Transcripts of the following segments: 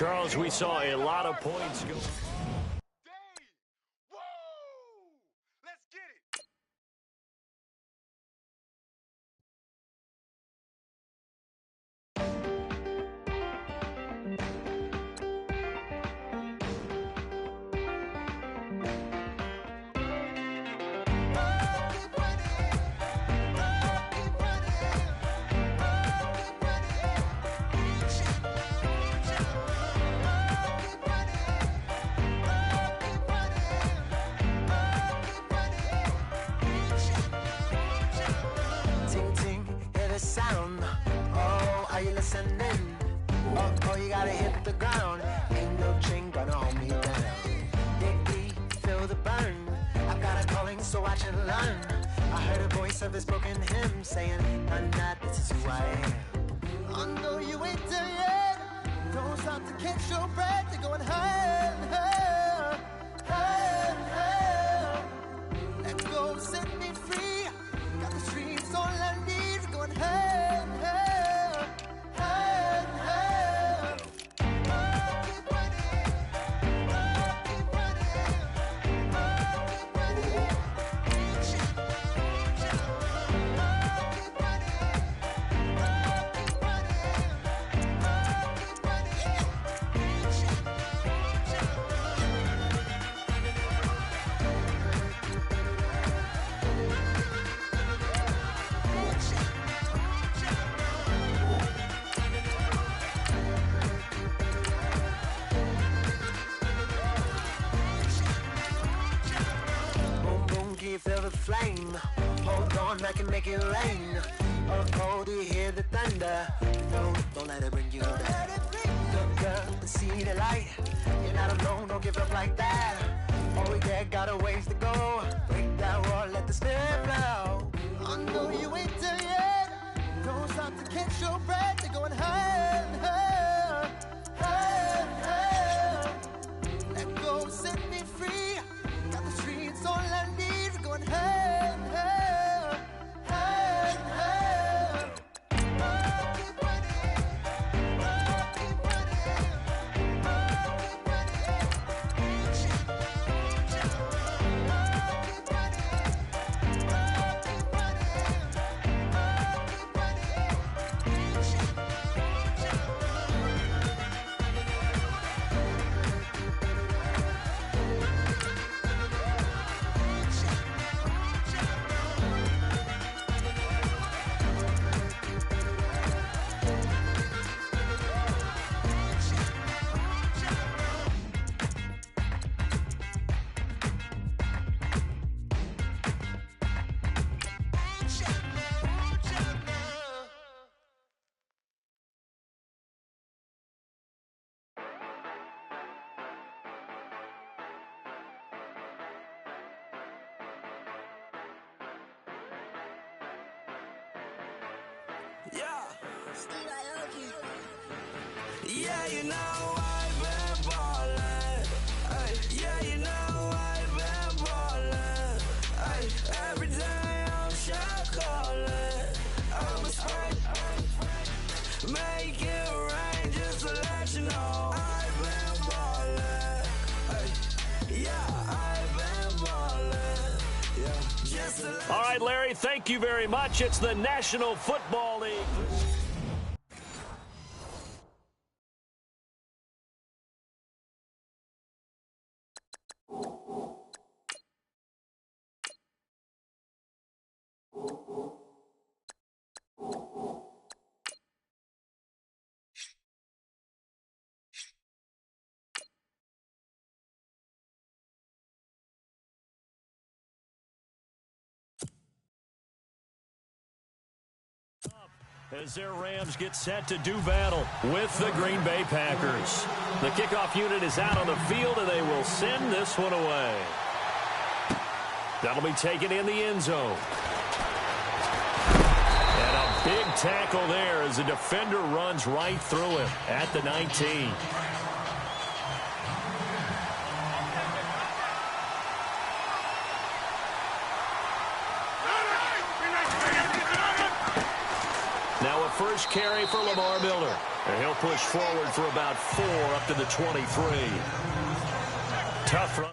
Charles, we saw a lot of points go. Listening. Oh, you gotta hit the ground. Ain't no chain gonna hold me down. Dig deep, feel the burn. I've got a calling, so watch and learn. I heard a voice of his broken hymn saying, "I'm not, this is who I am." I know you ain't there yet. Don't stop to catch your breath. You're going higher, higher, higher, higher. Let go, set me free. Got the streams all I need. Going higher, higher. Feel the flame. Hold on, I can make it rain. Oh, do you hear the thunder? No, don't let it bring you down. Look up and see the light. You're not alone, don't give up like that. Oh yeah, got a ways to go. Break that wall, let the spirit flow. I know you ain't there yet. Don't stop to catch your breath. You're going higher, higher, higher, higher. Let go, set me free. Got the streets all I need. Going hey, hey, hey, hey. Yeah, you know I've been ballin'. Ay, yeah, you know I've been ballin'. Ay, every day I'm shot callin'. I'm a spray, make it rain just to let you know I've been ballin'. Ay, yeah, I've been ballin'. Yeah, just to let All right, Larry, thank you very much. It's the National Football League. As their Rams get set to do battle with the Green Bay Packers. The kickoff unit is out on the field, and they will send this one away. That'll be taken in the end zone. And a big tackle there as the defender runs right through him at the 19. Now a first carry for Lamar Miller. And he'll push forward for about 4 up to the 23. Tough run.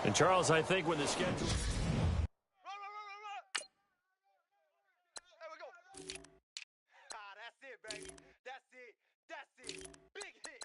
And, Charles, I think when the schedule... There we go. Ah, that's it, baby. That's it. That's it. Big hit.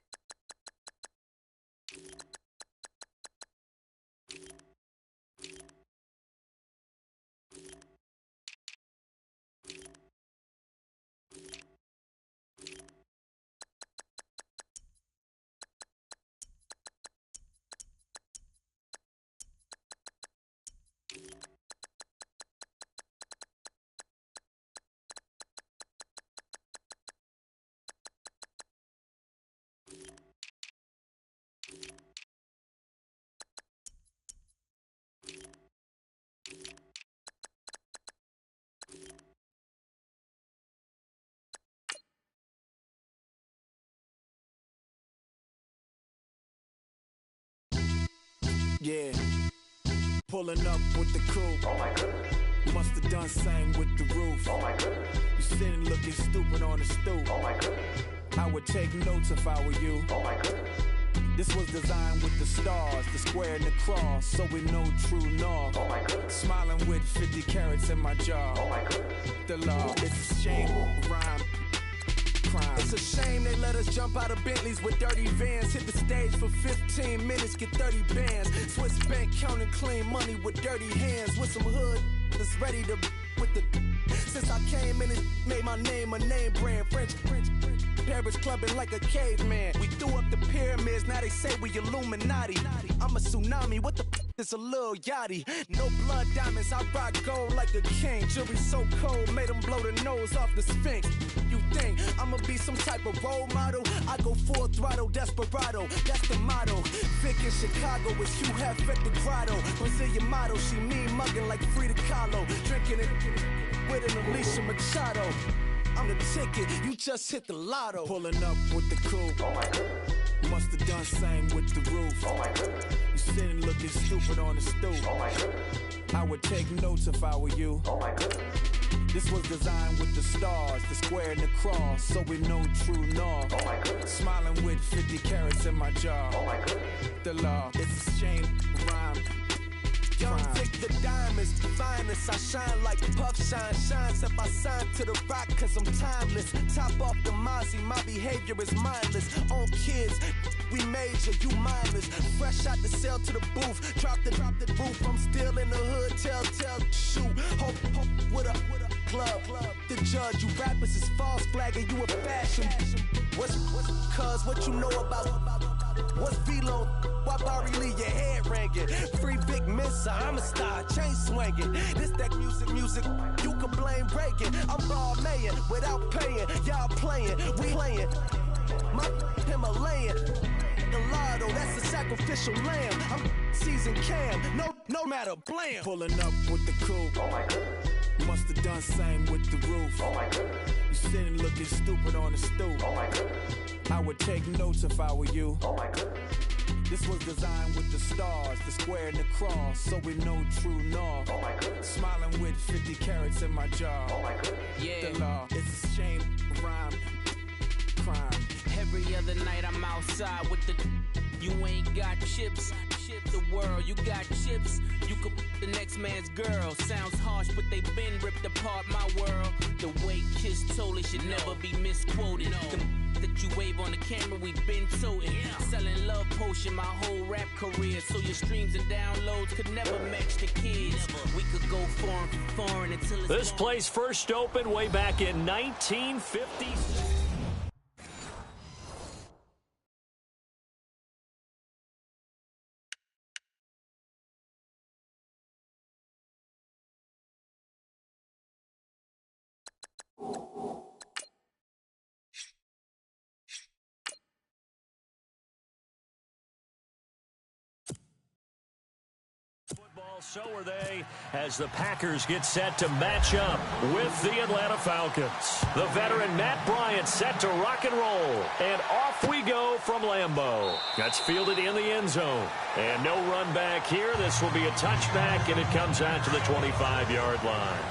Yeah. Pulling up with the coupe. Oh my goodness. Must have done same with the roof. Oh my goodness. You sitting looking stupid on the stoop. Oh my goodness. I would take notes if I were you. Oh my goodness. This was designed with the stars, the square and the cross, so we know true north. Oh my goodness. Smiling with 50 carats in my jaw. Oh my goodness. The law, it's a shame, rhyme. Crime. It's a shame they let us jump out of Bentleys with dirty vans. Hit the stage for 15 minutes, get 30 bands. Swiss bank counting clean money with dirty hands. With some hood that's ready to with the. Since I came in, it made my name a name brand. French. Paris clubbing like a caveman. We threw up the pyramids, now they say we Illuminati. I'm a tsunami, what the is a little yachty. No blood diamonds, I rock gold like a king. Jewelry so cold, made them blow the nose off the Sphinx. You think I'ma be some type of role model? I go full throttle, desperado, that's the motto. Vic in Chicago is Hugh Hef at the grotto. Brazilian model, she mean mugging like Frida Kahlo. Drinking it with an Alicia Machado. I'm the ticket, you just hit the lotto. Pulling up with the coupe. Oh my goodness. Must have done same with the roof. Oh my goodness. You sitting looking stupid on the stoop. Oh my goodness. I would take notes if I were you. Oh my goodness. This was designed with the stars, the square and the cross, so we know true north. Oh my goodness. Smiling with 50 carats in my jaw. Oh my goodness. The law, it's a shame, rhyme. Young Vic the diamonds, finest. I shine like puff shine, shines if I sign to the rock, cause I'm timeless. Top off the Mozzie, my behavior is mindless. On kids, we major, you mindless. Fresh out the cell to the booth, drop the roof. I'm still in the hood, tell, shoot. Hope with a club. The judge, you rappers is false flagging, you a fashion. What's cuz, what you know about? What's Velo? Why Barry Lee, your head ringing? Free Big Missa, I'm a star, chain swinging. This that music, you can blame Reagan. I'm ball mayin' without paying, y'all playing, we playing. My Himalayan, the lotto, that's a sacrificial lamb. I'm season cam, no matter, blam. Pulling up with the coupe. Oh my goodness. Must have done same with the roof. Oh my goodness. You sitting looking stupid on the stoop. Oh my goodness. I would take notes if I were you. Oh my goodness. This was designed with the stars, the square and the cross, so we know true north. Oh my goodness. Smiling with 50 carats in my jaw. Oh my goodness. Yeah. The law, it's a shame, rhyme, crime. Every other night I'm outside with the. You ain't got chips. The world, you got chips. You could the next man's girl. Sounds harsh, but they been ripped apart my world. The way Kiss told it should never be misquoted. That you wave on the camera, we been toting. Selling love potion my whole rap career. So your streams and downloads could never match the kids. We could go foreign until it's This place first opened way back in 1950. So are they as the Packers get set to match up with the Atlanta Falcons. The veteran Matt Bryant set to rock and roll. And off we go from Lambeau. That's fielded in the end zone. And no run back here. This will be a touchback, and it comes out to the 25-yard line.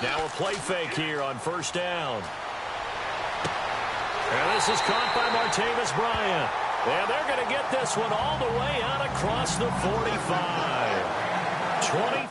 Now a play fake here on first down. And this is caught by Martavis Bryant. And they're going to get this one all the way out across the 45. 20.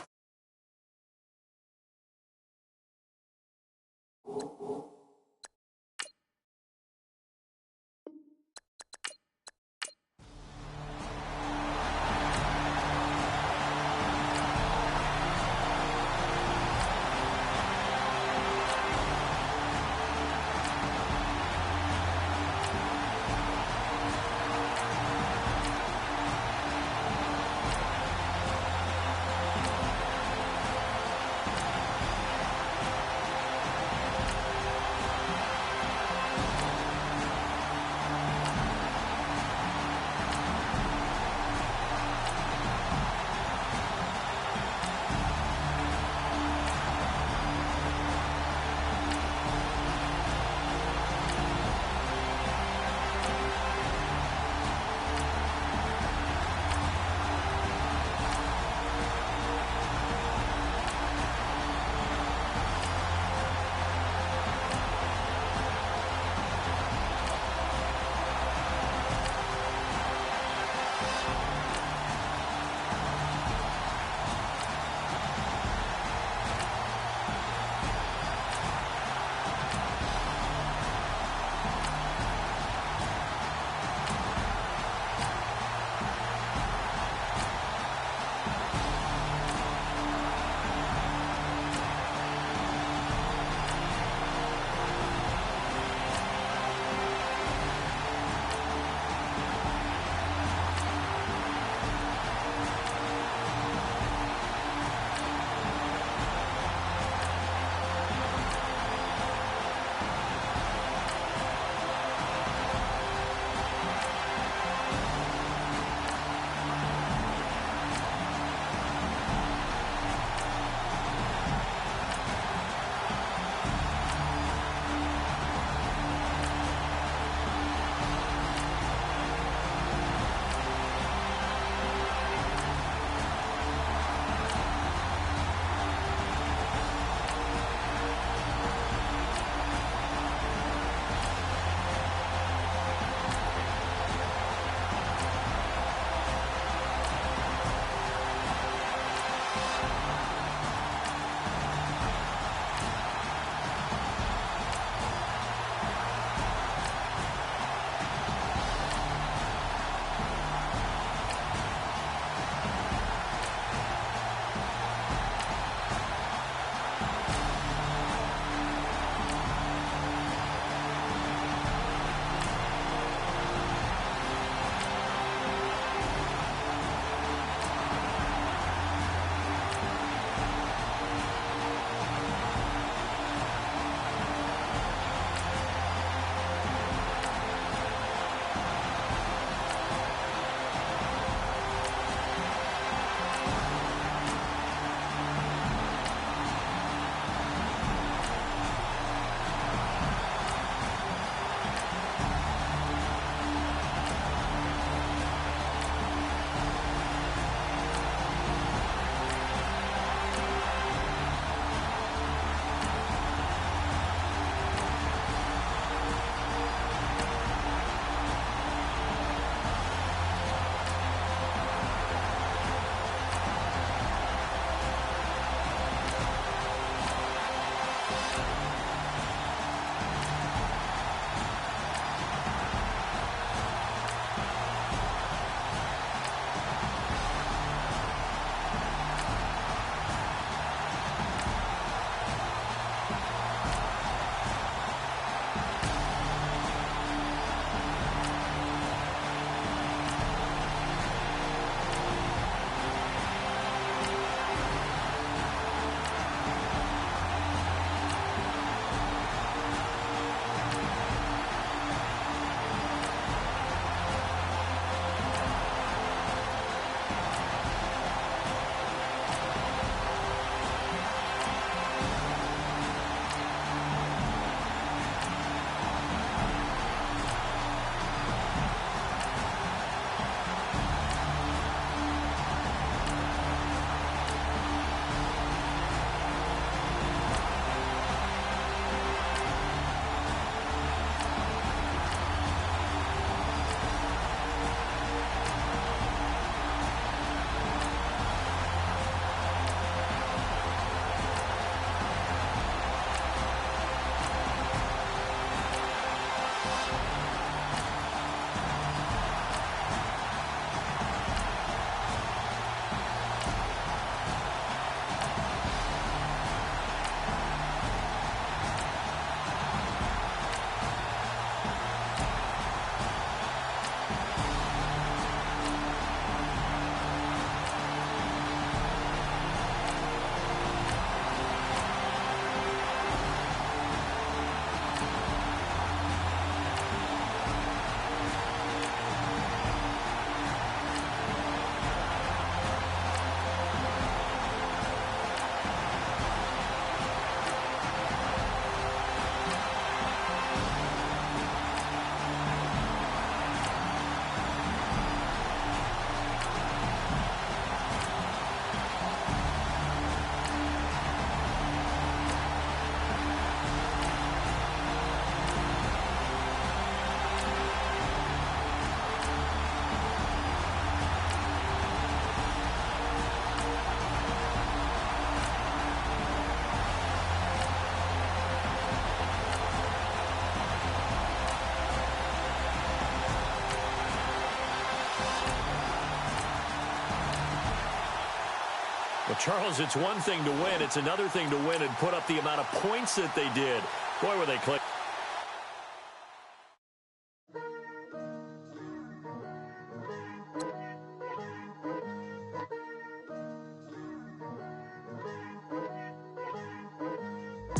Well, Charles, it's one thing to win. It's another thing to win and put up the amount of points that they did. Boy, were they click.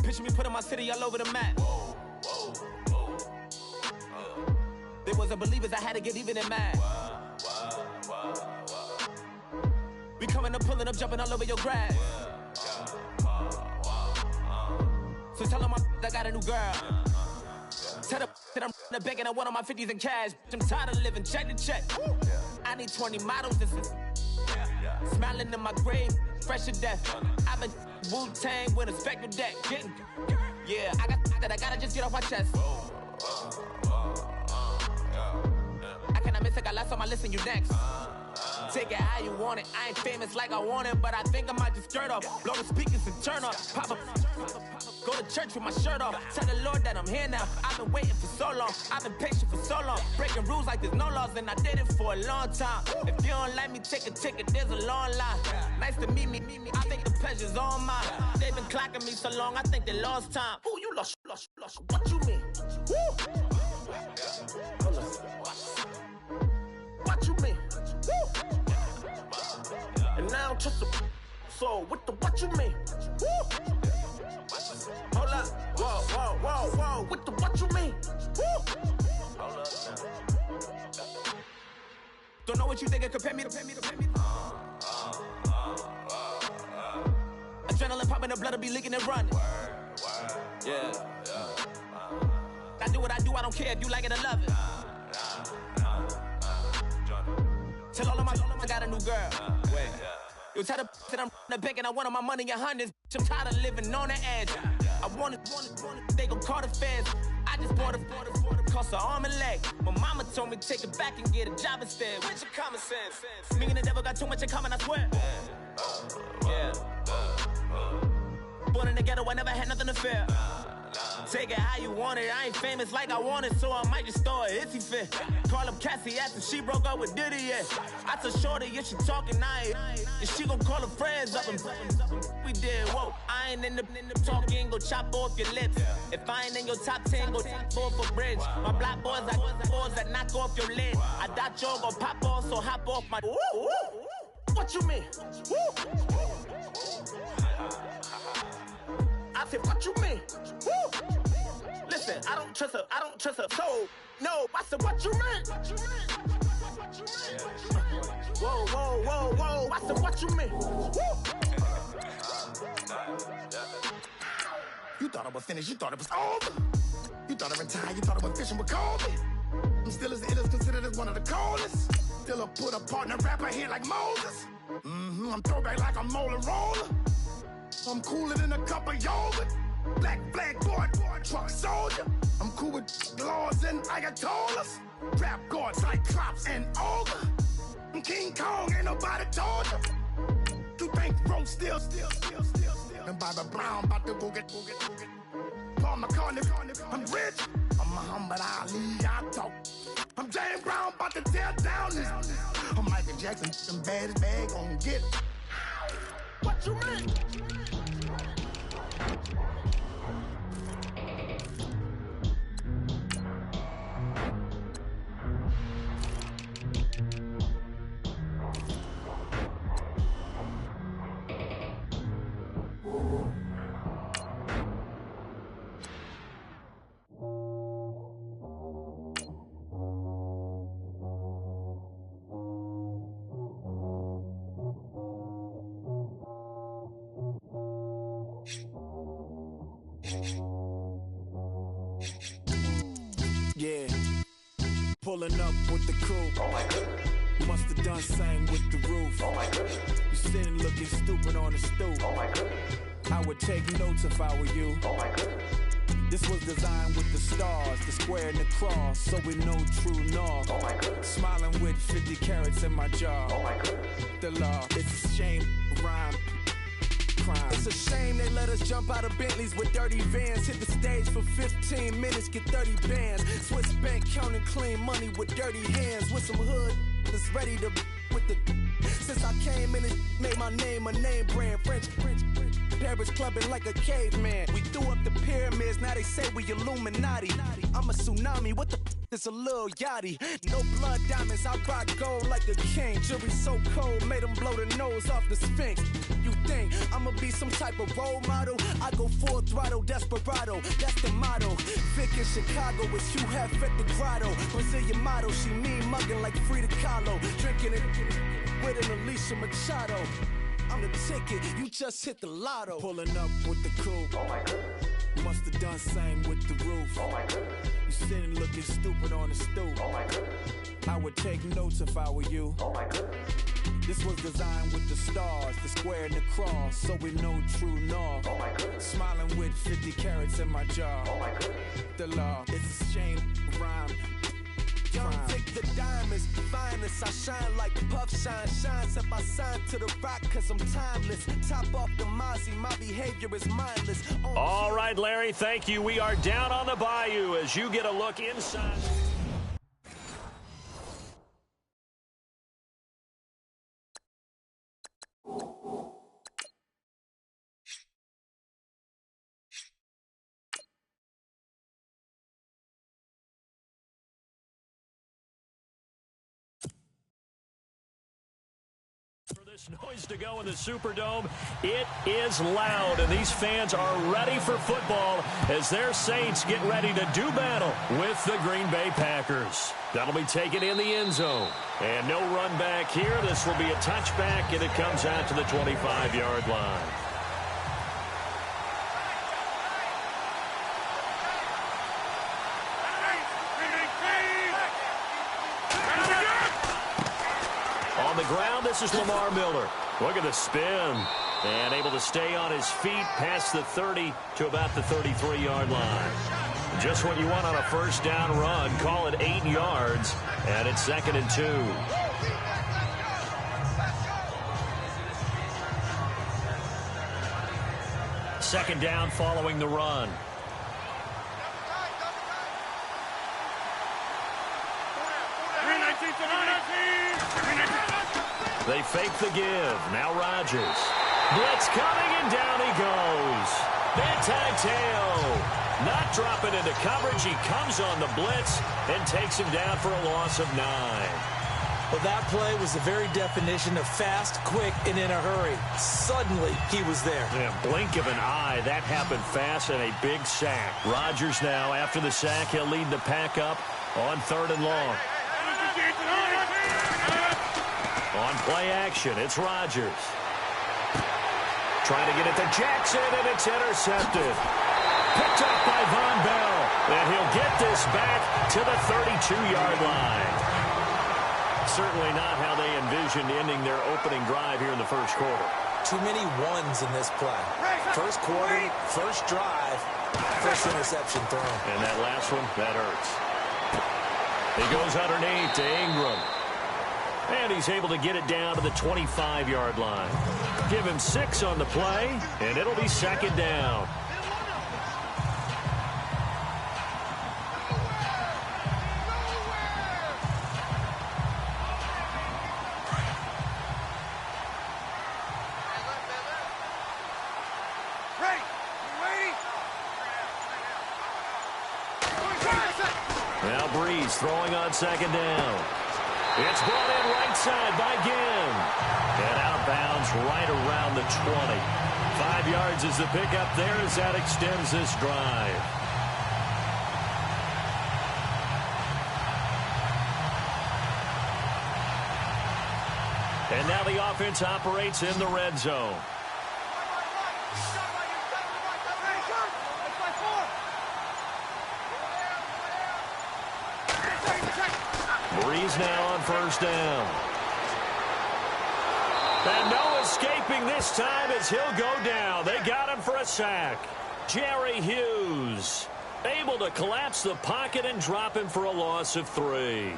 Picture me putting my city all over the map. They wasn't believers, I had to get even and mad. We coming up, pulling up, jumping all over your grass. So tell them I got a new girl. Tell them that I'm the bank and I want on my 50s in cash. I'm tired of living check to check. I need 20 models. This is smiling in my grave, fresh to death. I've been Wu-Tang with a spectral deck. Getting, yeah, I got that I gotta just get off my chest. I cannot miss it, got lots on my list and you next. Take it how you want it. I ain't famous like I want it, but I think I might just skirt off. Blow the speakers and turn off. Pop up. Go to church with my shirt off. Tell the Lord that I'm here now. I've been waiting for so long. I've been patient for so long. Breaking rules like there's no laws, and I did it for a long time. If you don't like me, take a ticket. There's a long line. Nice to meet me. I think the pleasure's all mine. They've been clocking me so long, I think they lost time. Ooh, you lost. What you mean? Woo! What you mean? Woo! And now I'm just a so what you mean? Woo! Hold up, whoa, what you mean? Woo! Hold up. Don't know what you think it compare me to. Adrenaline popping, the blood'll be leaking and running. Yeah. I do what I do, I don't care if you like it or love it. Tell all of my I got a new girl. Wait. You tell the that I'm the bank and I want all my money in hundreds. I'm tired of living on the edge. I want it, they gon' call the feds. I just bought it, cost an arm and leg. My mama told me take it back and get a job instead. Where's your common sense? Me and the devil got too much in common, I swear. Yeah. Born in the ghetto, I never had nothing to fear. Take it how you want it. I ain't famous like I want it, so I might just throw a iffy fit. Call up Cassie after she broke up with Diddy, yeah. I told Shorty if she talking, and she gon' call her friends up and we did, whoa. I ain't in the talking, go chop off your lips. If I ain't in your top 10, go top off a bridge. My black boys, I boys that knock off your lid. I thought y'all gon' pop off, so hop off my. What you mean? I said, what you mean? Woo! Listen, I don't trust her. So, no, I said, what you mean? Whoa. I said, what you mean? Woo! You thought I was finished, you thought it was over. You thought I retired, you thought I went fishing with Kobe. I'm still as ill as considered as one of the coldest. Still a put a partner rapper here like Moses. I'm throwback like a molar roller. I'm cooler than a cup of yogurt. Black flag boy, truck soldier. I'm cool with laws and ayatollahs. Rap gods like Klops and Olga. I'm King Kong, ain't nobody told you. You think Rome still. And Bobby Brown about to go get. Paul McCartney, I'm rich. I'm Muhammad Ali, I talk. I'm James Brown, about to tear down this. I'm Michael Jackson, them bad as bad gon' get. What you mean? Yeah, pulling up with the crew. Oh my goodness. Must have done same with the roof. Oh my goodness. You sitting looking stupid on the stoop. Oh my goodness. I would take notes if I were you. Oh my goodness. This was designed with the stars, the square and the cross, so we know true north. Oh my goodness. Smiling with 50 carats in my jaw. Oh my goodness. The law, it's a shame, rhyme. Crime. It's a shame they let us jump out of Bentleys with dirty vans. Hit the stage for 15 minutes, get 30 bands. Swiss bank counting clean money with dirty hands. With some hood that's ready to with the. Since I came in, it made my name a name brand. French. Paris clubbing like a caveman. We threw up the pyramids, now they say we Illuminati. I'm a tsunami, what the is a little yachty. No blood diamonds, I rock gold like a king. Jury so cold, made them blow the nose off the Sphinx. You think I'ma be some type of role model? I go full throttle, desperado, that's the motto. Vic in Chicago is Hugh Hef at the grotto. Brazilian model, she mean mugging like Frida Kahlo. Drinking it with an Alicia Machado. I'm the ticket, you just hit the lotto. Pulling up with the coupe. Oh my goodness. Must have done same with the roof. Oh my goodness. You sitting looking stupid on the stoop. Oh my goodness. I would take notes if I were you. Oh my goodness. This was designed with the stars, the square and the cross, so we know true north. Oh my goodness. Smiling with 50 carats in my jaw. Oh my goodness. The law, it's a shame, rhyme. Young Vic the diamonds, finest. I shine like puff shine. Shines if I sign to the rock, cause I'm timeless. Top off the Mozzie, my behavior is mindless. All right, Larry, thank you. We are down on the bayou as you get a look inside. This noise to go in the Superdome, it is loud, and these fans are ready for football as their Saints get ready to do battle with the Green Bay Packers. That'll be taken in the end zone, and no run back here. This will be a touchback, and it comes out to the 25-yard line. On the ground, this is Lamar Miller. Look at the spin. And able to stay on his feet past the 30 to about the 33-yard line. Just what you want on a first down run. Call it 8 yards. And it's 2nd and 2. Second down following the run. They fake the give. Now Rodgers. Blitz coming, and down he goes. Tail. Not dropping into coverage. He comes on the blitz and takes him down for a loss of 9. Well, that play was the very definition of fast, quick, and in a hurry. Suddenly, he was there. Yeah, blink of an eye. That happened fast, and a big sack. Rodgers now, after the sack, he'll lead the pack up on 3rd and long. On play action, it's Rodgers. Trying to get it to Jackson, and it's intercepted. Picked up by Von Bell, and he'll get this back to the 32-yard line. Certainly not how they envisioned ending their opening drive here in the first quarter. Too many ones in this play. First quarter, first drive, first interception thrown. And that last one, that hurts. He goes underneath to Ingram. And he's able to get it down to the 25-yard line. Give him 6 on the play, and it'll be 2nd down. Now Breeze throwing on 2nd down. It's brought in right side by Ginn. And outbounds right around the 20. 5 yards is the pickup there as that extends this drive. And now the offense operates in the red zone. Breeze now on 1st down. And no escaping this time as he'll go down. They got him for a sack. Jerry Hughes able to collapse the pocket and drop him for a loss of 3.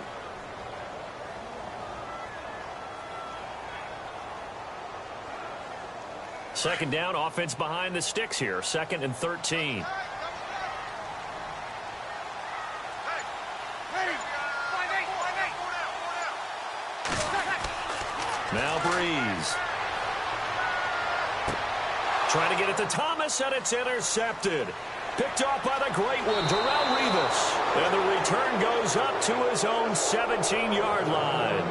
Second down, offense behind the sticks here. 2nd and 13. Now Breeze. Trying to get it to Thomas, and it's intercepted. Picked off by the great one, Darrelle Revis. And the return goes up to his own 17-yard line.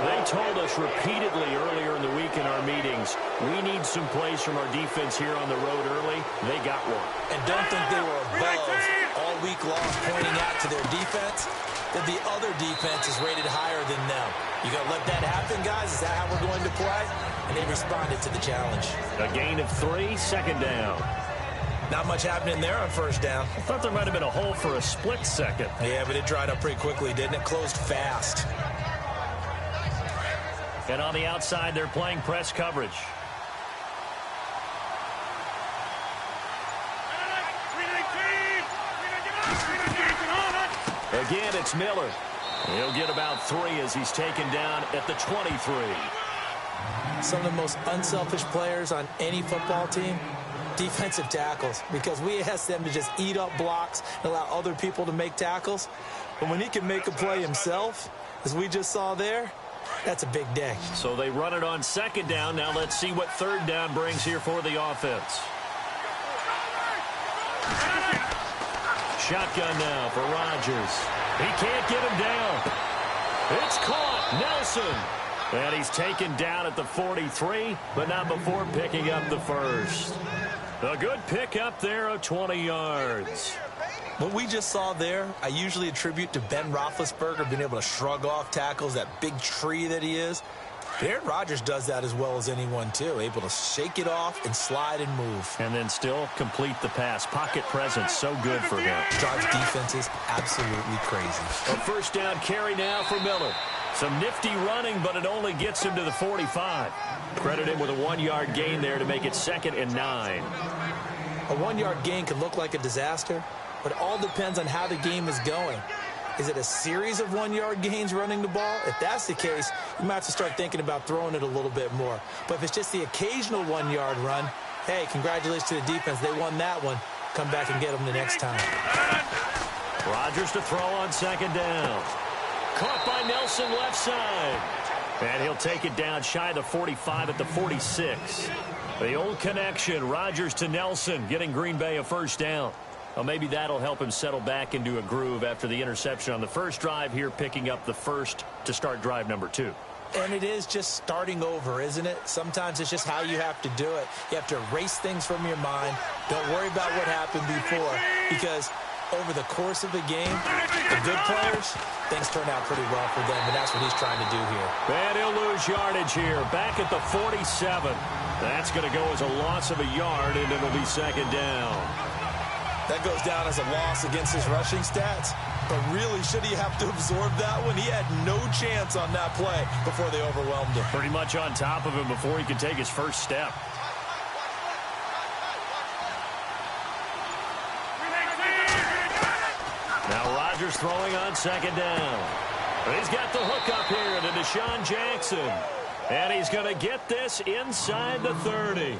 They told us repeatedly earlier in the week in our meetings, we need some plays from our defense here on the road early. They got one. And don't think they were above all week long pointing out to their defense that the other defense is rated higher than them. You going to let that happen, guys? Is that how we're going to play? And they responded to the challenge. A gain of 3, second down. Not much happening there on first down. I thought there might have been a hole for a split second. Yeah, but it dried up pretty quickly, didn't it? Closed fast. And on the outside, they're playing press coverage. Again, it's Miller. He'll get about 3 as he's taken down at the 23. Some of the most unselfish players on any football team, defensive tackles, because we ask them to just eat up blocks and allow other people to make tackles. But when he can make a play himself, as we just saw there, that's a big day. So they run it on second down. Now let's see what third down brings here for the offense. Shotgun now for Rodgers. He can't get him down. It's caught. Nelson. And he's taken down at the 43, but not before picking up the first. A good pick up there of 20 yards. What we just saw there, I usually attribute to Ben Roethlisberger being able to shrug off tackles, that big tree that he is. But Aaron Rodgers does that as well as anyone, too, able to shake it off and slide and move. And then still complete the pass. Pocket presence, so good for him. Drives defenses absolutely crazy. A first down carry now for Miller. Some nifty running, but it only gets him to the 45. Credit him with a 1-yard gain there to make it 2nd and 9. A 1-yard gain can look like a disaster, but it all depends on how the game is going. Is it a series of 1-yard gains running the ball? If that's the case, you might have to start thinking about throwing it a little bit more. But if it's just the occasional 1-yard run, hey, congratulations to the defense. They won that one. Come back and get them the next time. Rodgers to throw on second down. Caught by Nelson left side. And he'll take it down shy of the 45 at the 46. The old connection, Rodgers to Nelson, getting Green Bay a first down. Well, maybe that'll help him settle back into a groove after the interception on the first drive here, picking up the first to start drive number 2. And it is just starting over, isn't it? Sometimes it's just how you have to do it. You have to erase things from your mind. Don't worry about what happened before, because over the course of the game, the good players, things turn out pretty well for them, and that's what he's trying to do here. And he'll lose yardage here, back at the 47. That's going to go as a loss of a yard, and it'll be second down. That goes down as a loss against his rushing stats, but really, should he have to absorb that one? He had no chance on that play before they overwhelmed him. Pretty much on top of him before he could take his first step. Now Rodgers throwing on second down. He's got the hook up here to Deshaun Jackson. And he's going to get this inside the 30.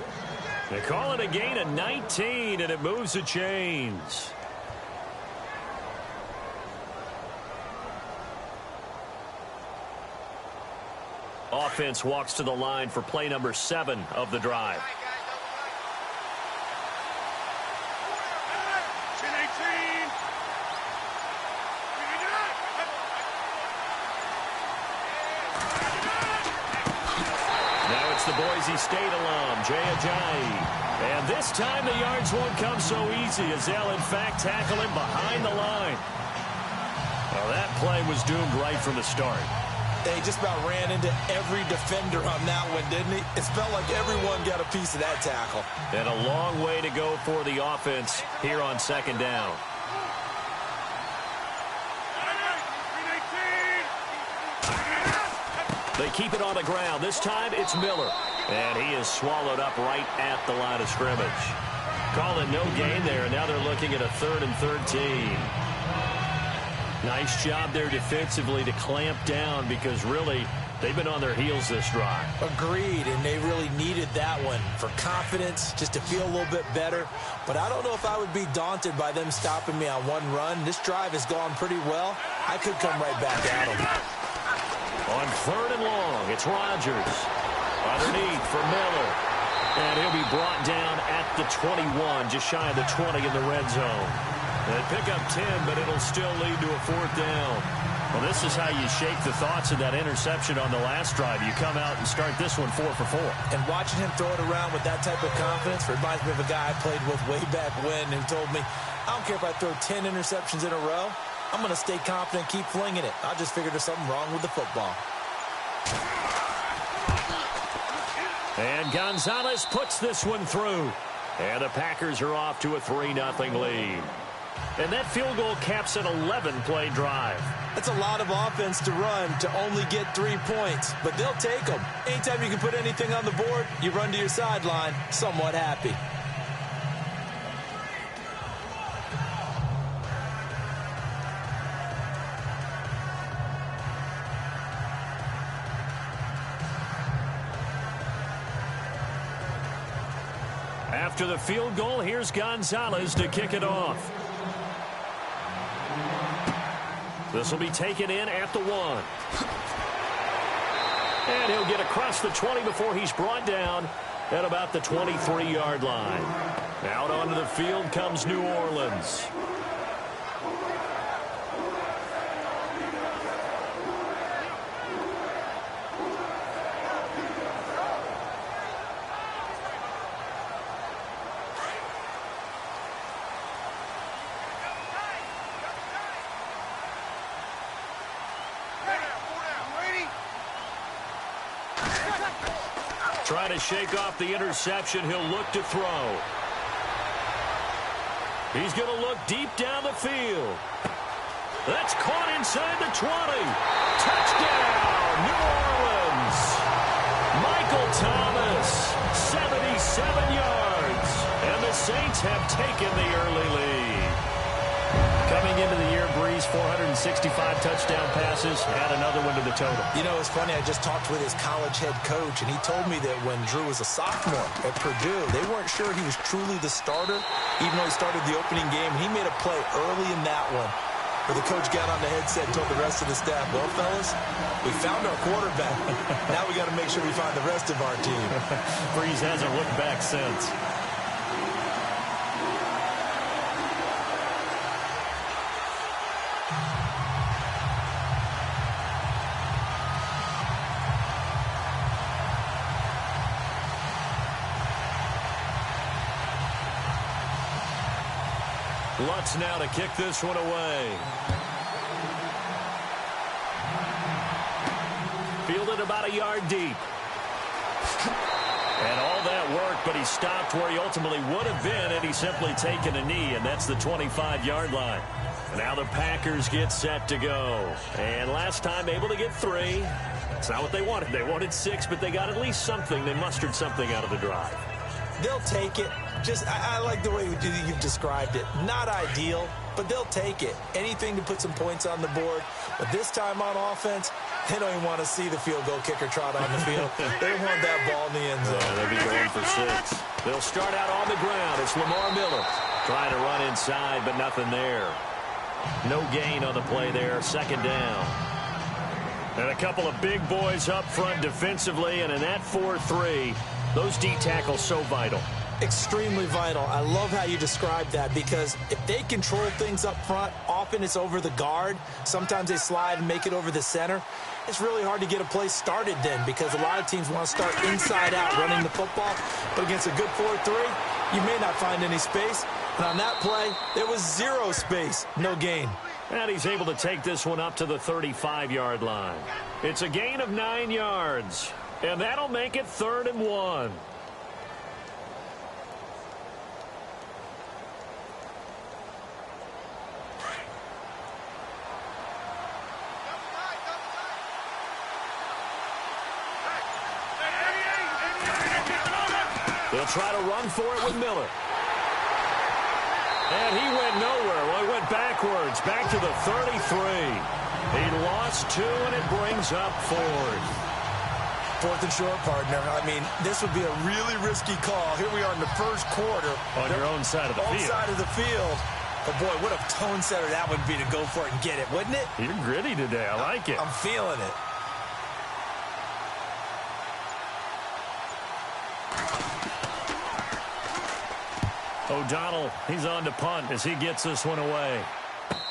They call it a gain of 19, and it moves the chains. Offense walks to the line for play number 7 of the drive. The Boise State alum, Jay Ajayi. And this time the yards won't come so easy as they'll, in fact, tackle him behind the line. Well, that play was doomed right from the start. They just about ran into every defender on that one, didn't he? It felt like everyone got a piece of that tackle. And a long way to go for the offense here on second down. They keep it on the ground. This time it's Miller. And he is swallowed up right at the line of scrimmage. Call it no gain there. And now they're looking at a 3rd and 13. Nice job there defensively to clamp down, because really they've been on their heels this drive. Agreed, and they really needed that one for confidence, just to feel a little bit better. But I don't know if I would be daunted by them stopping me on one run. This drive has gone pretty well. I could come right back at them. On 3rd and long, it's Rodgers. Underneath for Miller. And he'll be brought down at the 21, just shy of the 20 in the red zone. They pick up 10, but it'll still lead to a 4th down. Well, this is how you shake the thoughts of that interception on the last drive. You come out and start this one 4 for 4. And watching him throw it around with that type of confidence reminds me of a guy I played with way back when who told me, I don't care if I throw 10 interceptions in a row. I'm going to stay confident, keep flinging it. I just figured there's something wrong with the football. And Gonzalez puts this one through. And the Packers are off to a 3-0 lead. And that field goal caps an 11-play drive. That's a lot of offense to run to only get 3 points, but they'll take them. Anytime you can put anything on the board, you run to your sideline somewhat happy. After the field goal, here's Gonzalez to kick it off. This will be taken in at the 1. And he'll get across the 20 before he's brought down at about the 23-yard line. Out onto the field comes New Orleans. Trying to shake off the interception. He'll look to throw. He's going to look deep down the field. That's caught inside the 20. Touchdown, New Orleans. Michael Thomas, 77 yards. And the Saints have taken the early lead. Coming into the year, Breeze, 465 touchdown passes, add another one to the total. You know, it's funny, I just talked with his college head coach, and he told me that when Drew was a sophomore at Purdue, they weren't sure he was truly the starter, even though he started the opening game. He made a play early in that one where the coach got on the headset and told the rest of the staff, well, fellas, we found our quarterback. Now we got to make sure we find the rest of our team. Breeze hasn't looked back since. Lutz now to kick this one away. Fielded about a yard deep. And all that worked, but he stopped where he ultimately would have been had he simply taken a knee, and that's the 25-yard line. Now the Packers get set to go. And last time able to get 3. It's not what they wanted. They wanted 6, but they got at least something. They mustered something out of the drive. They'll take it. I like the way you've described it. Not ideal, but they'll take it. Anything to put some points on the board. But this time on offense, they don't even want to see the field goal kicker trot on the field. They want that ball in the end zone. Yeah, they'll be going for 6. They'll start out on the ground. It's Lamar Miller trying to run inside, but nothing there. No gain on the play there. 2nd down. And a couple of big boys up front defensively, and in that 4-3, those D tackles so vital. Extremely vital. I love how you described that, because if they control things up front, often it's over the guard. Sometimes they slide and make it over the center. It's really hard to get a play started then, because a lot of teams want to start inside out running the football. But against a good 4-3, you may not find any space. And on that play, there was 0 space. No gain. And he's able to take this one up to the 35-yard line. It's a gain of 9 yards. And that'll make it 3rd and 1. They'll try to run for it with Miller. And he went nowhere. Well, he went backwards, back to the 33. He lost 2, and it brings up 4th. 4th and short, partner. I mean, this would be a really risky call. Here we are in the first quarter. On your own side of the field. Own side of the field. But, boy, what a tone setter that would be to go for it and get it, wouldn't it? You're gritty today. I like it. I'm feeling it. O'Donnell, he's on to punt as he gets this one away.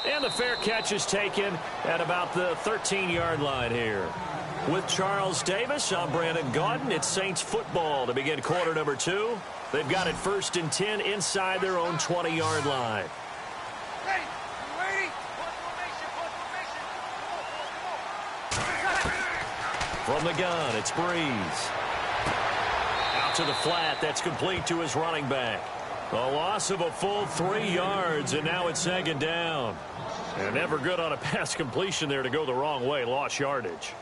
And the fair catch is taken at about the 13-yard line here. With Charles Davis, I'm Brandon Gaudin. It's Saints football to begin quarter number 2. They've got it 1st and 10 inside their own 20-yard line. From the gun, it's Breeze. Out to the flat. That's complete to his running back. A loss of a full 3 yards, and now it's 2nd down. And never good on a pass completion there to go the wrong way. Lost yardage.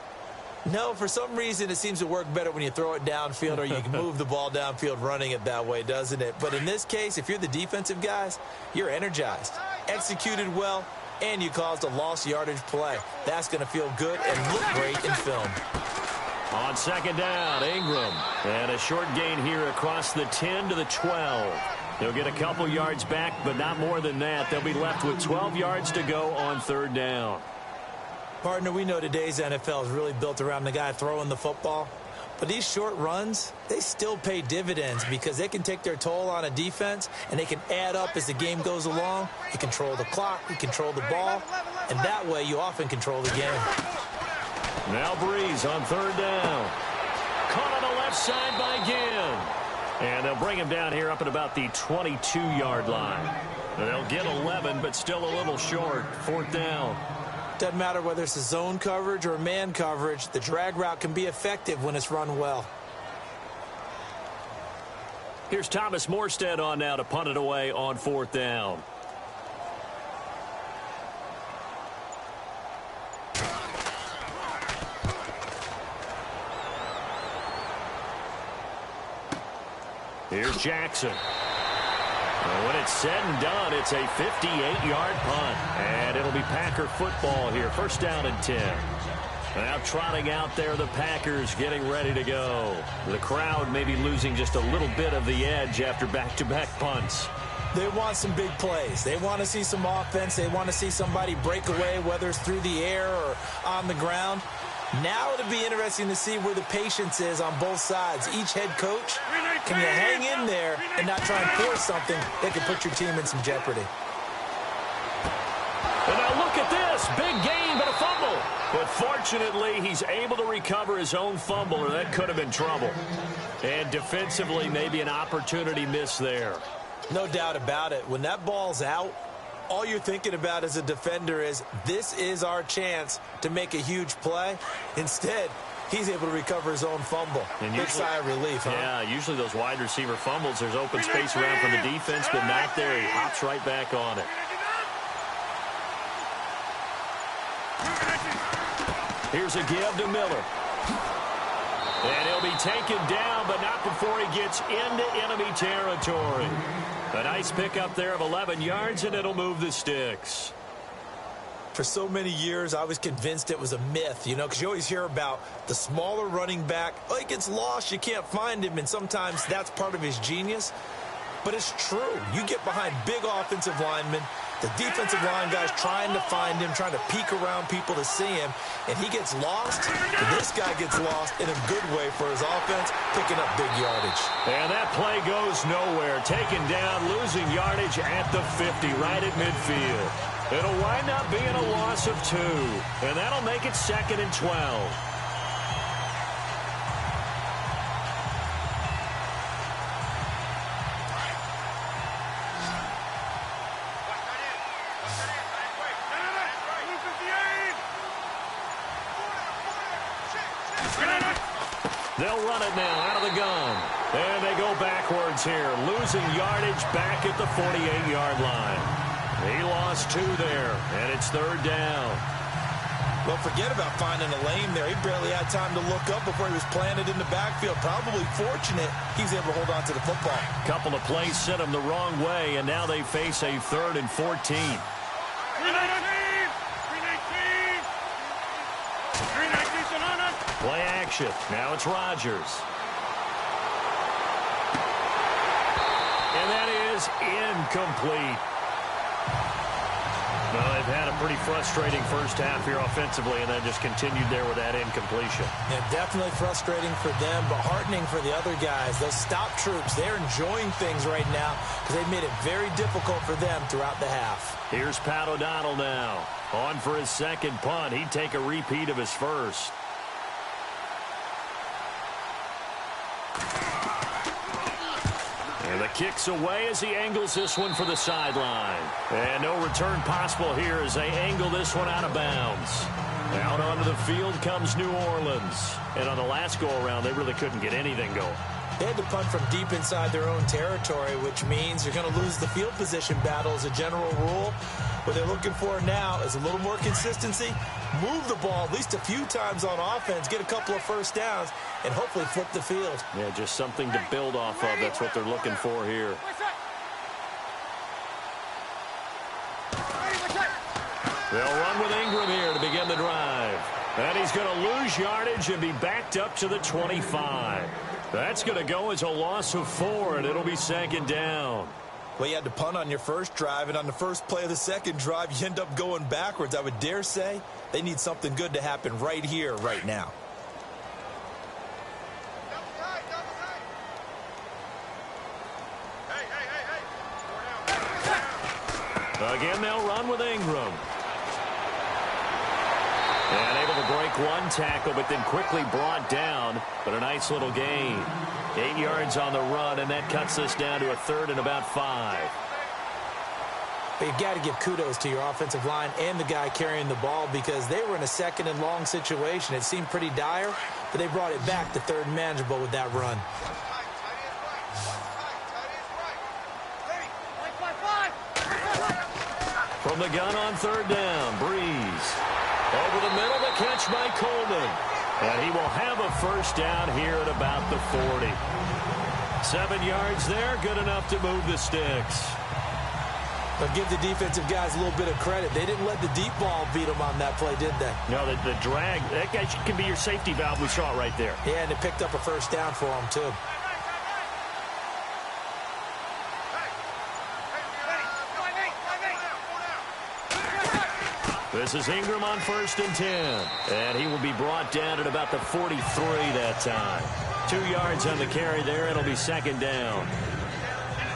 No, for some reason it seems to work better when you throw it downfield or you can move the ball downfield running it that way, doesn't it? But in this case, if you're the defensive guys, you're energized, executed well, and you caused a lost yardage play. That's going to feel good and look great in film. On 2nd down, Ingram. And a short gain here across the 10 to the 12. They'll get a couple yards back, but not more than that. They'll be left with 12 yards to go on 3rd down. Partner, we know today's NFL is really built around the guy throwing the football. But these short runs, they still pay dividends because they can take their toll on a defense, and they can add up as the game goes along. You control the clock, you control the ball, and that way you often control the game. Now Breeze on 3rd down. Caught on the left side by Ginn. And they'll bring him down here up at about the 22-yard line. They'll get 11, but still a little short. 4th down. Doesn't matter whether it's a zone coverage or man coverage, the drag route can be effective when it's run well. Here's Thomas Morstead on now to punt it away on 4th down. Here's Jackson. And when it's said and done, it's a 58-yard punt. And it'll be Packer football here. 1st down and 10. Now trotting out there, the Packers getting ready to go. The crowd maybe losing just a little bit of the edge after back-to-back punts. They want some big plays. They want to see some offense. They want to see somebody break away, whether it's through the air or on the ground. Now it'll be interesting to see where the patience is on both sides. Each head coach, can you hang in there and not try and force something that could put your team in some jeopardy? And now look at this. Big gain, but a fumble. But fortunately, he's able to recover his own fumble, or that could have been trouble. And defensively, maybe an opportunity miss there. No doubt about it. When that ball's out, all you're thinking about as a defender is, this is our chance to make a huge play. Instead, he's able to recover his own fumble. And big sigh of relief, huh? Yeah, usually those wide receiver fumbles, there's open space around for the defense, but not there. He hops right back on it. Here's a give to Miller. And he'll be taken down, but not before he gets into enemy territory. A nice pickup there of 11 yards, and it'll move the sticks. For so many years, I was convinced it was a myth, you know, because you always hear about the smaller running back. Oh, he gets lost, you can't find him, and sometimes that's part of his genius. But it's true. You get behind big offensive linemen, the defensive line guy's trying to find him, trying to peek around people to see him, and he gets lost. This guy gets lost in a good way for his offense, picking up big yardage. And that play goes nowhere. Taken down, losing yardage at the 50, right at midfield. It'll wind up being a loss of 2, and that'll make it 2nd and 12. They'll run it now out of the gun. And they go backwards here, losing yardage back at the 48-yard line. He lost 2 there, and it's 3rd down. Well, forget about finding a lane there. He barely had time to look up before he was planted in the backfield. Probably fortunate he was able to hold on to the football. Couple of plays sent him the wrong way, and now they face a 3rd and 14. Play action. Now it's Rodgers. And that is incomplete. Well, they've had a pretty frustrating first half here offensively, and then just continued there with that incompletion. Yeah, definitely frustrating for them, but heartening for the other guys. Those stop troops, they're enjoying things right now because they've made it very difficult for them throughout the half. Here's Pat O'Donnell now. On for his second punt. He'd take a repeat of his first. And the kick's away as he angles this one for the sideline. And no return possible here as they angle this one out of bounds. Out onto the field comes New Orleans. And on the last go-around, they really couldn't get anything going. They had to punt from deep inside their own territory, which means you're going to lose the field position battle as a general rule. What they're looking for now is a little more consistency, move the ball at least a few times on offense, get a couple of first downs, and hopefully flip the field. Yeah, just something to build off of. That's what they're looking for here. They'll run with Ingram here to begin the drive. And he's going to lose yardage and be backed up to the 25. That's going to go as a loss of 4, and it'll be second down. Well, you had to punt on your first drive, and on the first play of the second drive, you end up going backwards. I would dare say they need something good to happen right here, right now. Again, they'll run with Ingram. And able to break one tackle, but then quickly brought down. But a nice little gain. 8 yards on the run, and that cuts this down to a 3rd and about 5. But you've got to give kudos to your offensive line and the guy carrying the ball because they were in a 2nd and long situation. It seemed pretty dire, but they brought it back to 3rd and manageable with that run. From the gun on 3rd down, Breeze. Over the middle, the catch by Coleman. And he will have a first down here at about the 40. 7 yards there, good enough to move the sticks. But give the defensive guys a little bit of credit. They didn't let the deep ball beat them on that play, did they? No, the drag, that guy can be your safety valve. We saw it right there. Yeah, and it picked up a first down for them, too. This is Ingram on 1st and 10. And he will be brought down at about the 43 that time. 2 yards on the carry there. It'll be second down.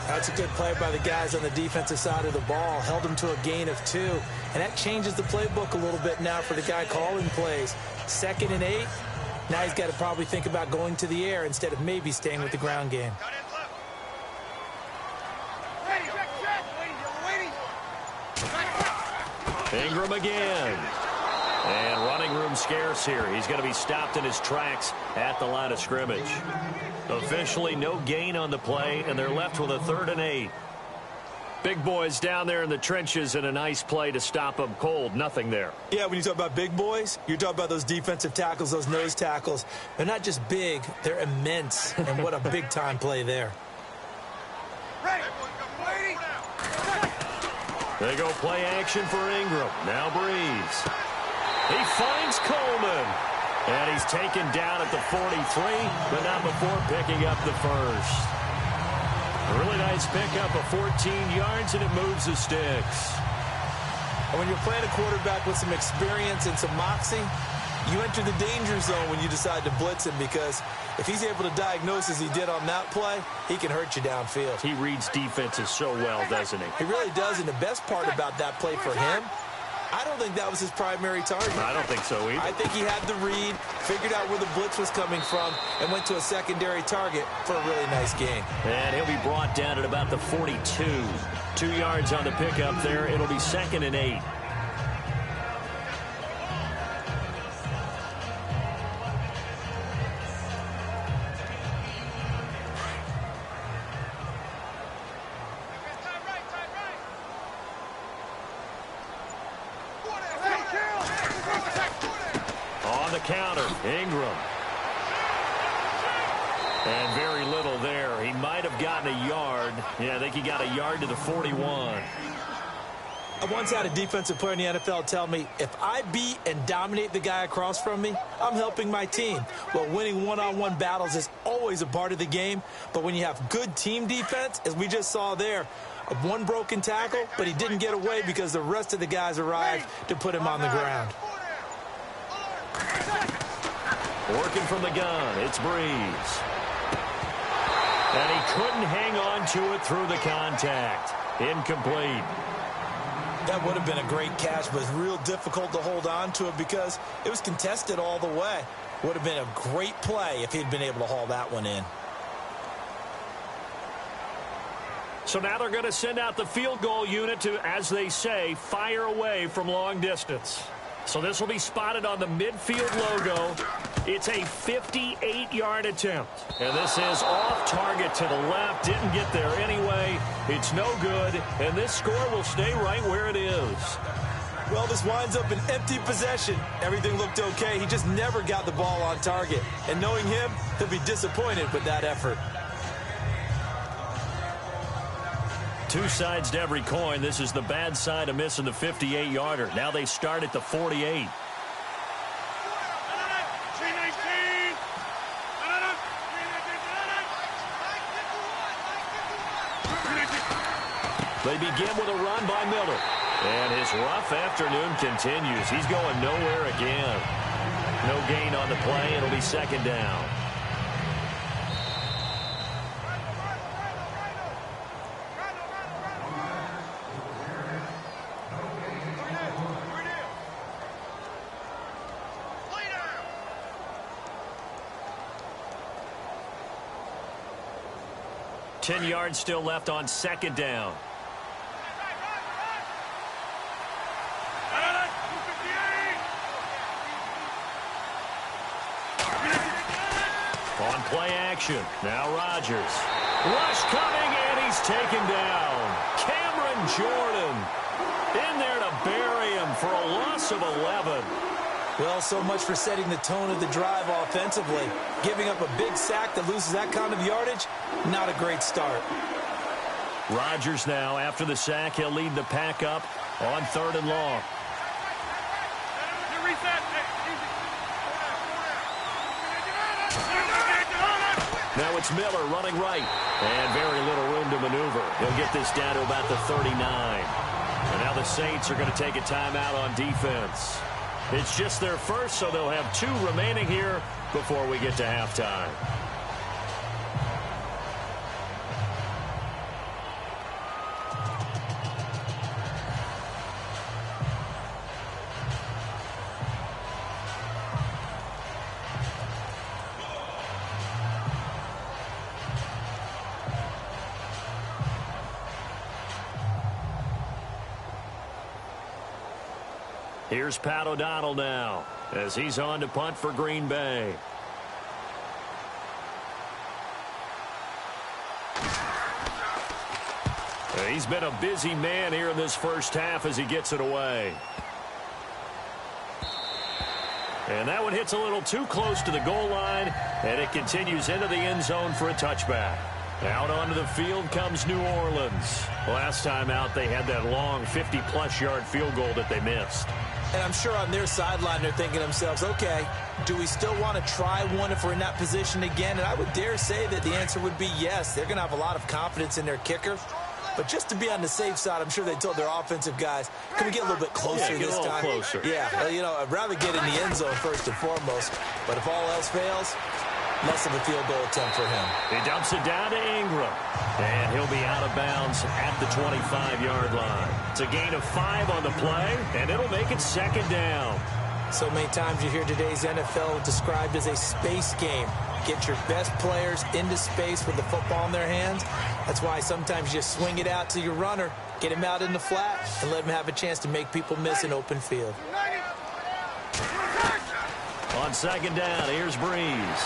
That's a good play by the guys on the defensive side of the ball. Held them to a gain of 2. And that changes the playbook a little bit now for the guy calling plays. 2nd and 8. Now he's got to probably think about going to the air instead of maybe staying with the ground game. Ingram again. And running room scarce here. He's going to be stopped in his tracks at the line of scrimmage. Officially no gain on the play, and they're left with a 3rd and 8. Big boys down there in the trenches, and a nice play to stop them cold. Nothing there. Yeah, when you talk about big boys, you're talking about those defensive tackles, those nose tackles. They're not just big, they're immense. And what a big-time play there. They go play action for Ingram. Now Breeze. He finds Coleman. And he's taken down at the 43, but not before picking up the first. A really nice pickup of 14 yards, and it moves the sticks. And when you're playing a quarterback with some experience and some moxie, you enter the danger zone when you decide to blitz him because if he's able to diagnose as he did on that play, he can hurt you downfield. He reads defenses so well, doesn't he? He really does, and the best part about that play for him, I don't think that was his primary target. I don't think so either. I think he had the read, figured out where the blitz was coming from, and went to a secondary target for a really nice gain. And he'll be brought down at about the 42. 2 yards on the pickup there. It'll be 2nd and 8. Counter, Ingram. And very little there. He might have gotten a yard. Yeah, I think he got a yard to the 41. I once had a defensive player in the NFL tell me, if I beat and dominate the guy across from me, I'm helping my team. Well, winning one-on-one battles is always a part of the game, but when you have good team defense, as we just saw there, one broken tackle, but he didn't get away because the rest of the guys arrived to put him on the ground. Working from the gun, it's Breeze. And he couldn't hang on to it through the contact. Incomplete. That would have been a great catch, but it's real difficult to hold on to it because it was contested all the way. Would have been a great play if he'd been able to haul that one in. So now they're going to send out the field goal unit to, as they say, fire away from long distance. So this will be spotted on the midfield logo. It's a 58-yard attempt. And this is off target to the left. Didn't get there anyway. It's no good. And this score will stay right where it is. Well, this winds up an empty possession. Everything looked okay. He just never got the ball on target. And knowing him, he'll be disappointed with that effort. Two sides to every coin. This is the bad side of missing the 58-yarder. Now they start at the 48. They begin with a run by Miller. And his rough afternoon continues. He's going nowhere again. No gain on the play. It'll be second down. Ten yards still left on second down. On play action. Now Rodgers. Rush coming, and he's taken down. Cameron Jordan in there to bury him for a loss of 11. Well, so much for setting the tone of the drive offensively. Giving up a big sack that loses that kind of yardage, not a great start. Rodgers now, after the sack, he'll lead the pack up on 3rd and long. Now it's Miller running right. And very little room to maneuver. He'll get this down to about the 39. And now the Saints are going to take a timeout on defense. It's just their first, so they'll have 2 remaining here before we get to halftime. Here's Pat O'Donnell now as he's on to punt for Green Bay. He's been a busy man here in this first half as he gets it away. And that one hits a little too close to the goal line, and it continues into the end zone for a touchback. Out onto the field comes New Orleans. Last time out, they had that long 50-plus yard field goal that they missed. And I'm sure on their sideline they're thinking to themselves, okay, do we still want to try one if we're in that position again? And I would dare say that the answer would be yes. They're going to have a lot of confidence in their kicker. But just to be on the safe side, I'm sure they told their offensive guys, can we get a little bit closer this time? Closer. Yeah, well, you know, I'd rather get in the end zone first and foremost. But if all else fails, less of a field goal attempt for him. He dumps it down to Ingram. And he'll be out of bounds at the 25-yard line. It's a gain of 5 on the play, and it'll make it second down. So many times you hear today's NFL described as a space game. Get your best players into space with the football in their hands. That's why sometimes you swing it out to your runner, get him out in the flat, and let him have a chance to make people miss an open field. On second down, here's Breeze.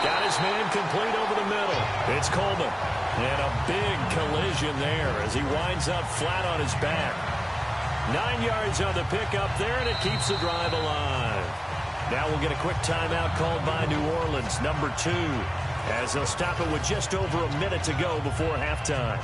Got his man complete over the middle. It's Coleman. And a big collision there as he winds up flat on his back. 9 yards on the pickup there, and it keeps the drive alive. Now we'll get a quick timeout called by New Orleans, number 2, as they'll stop it with just over a minute to go before halftime.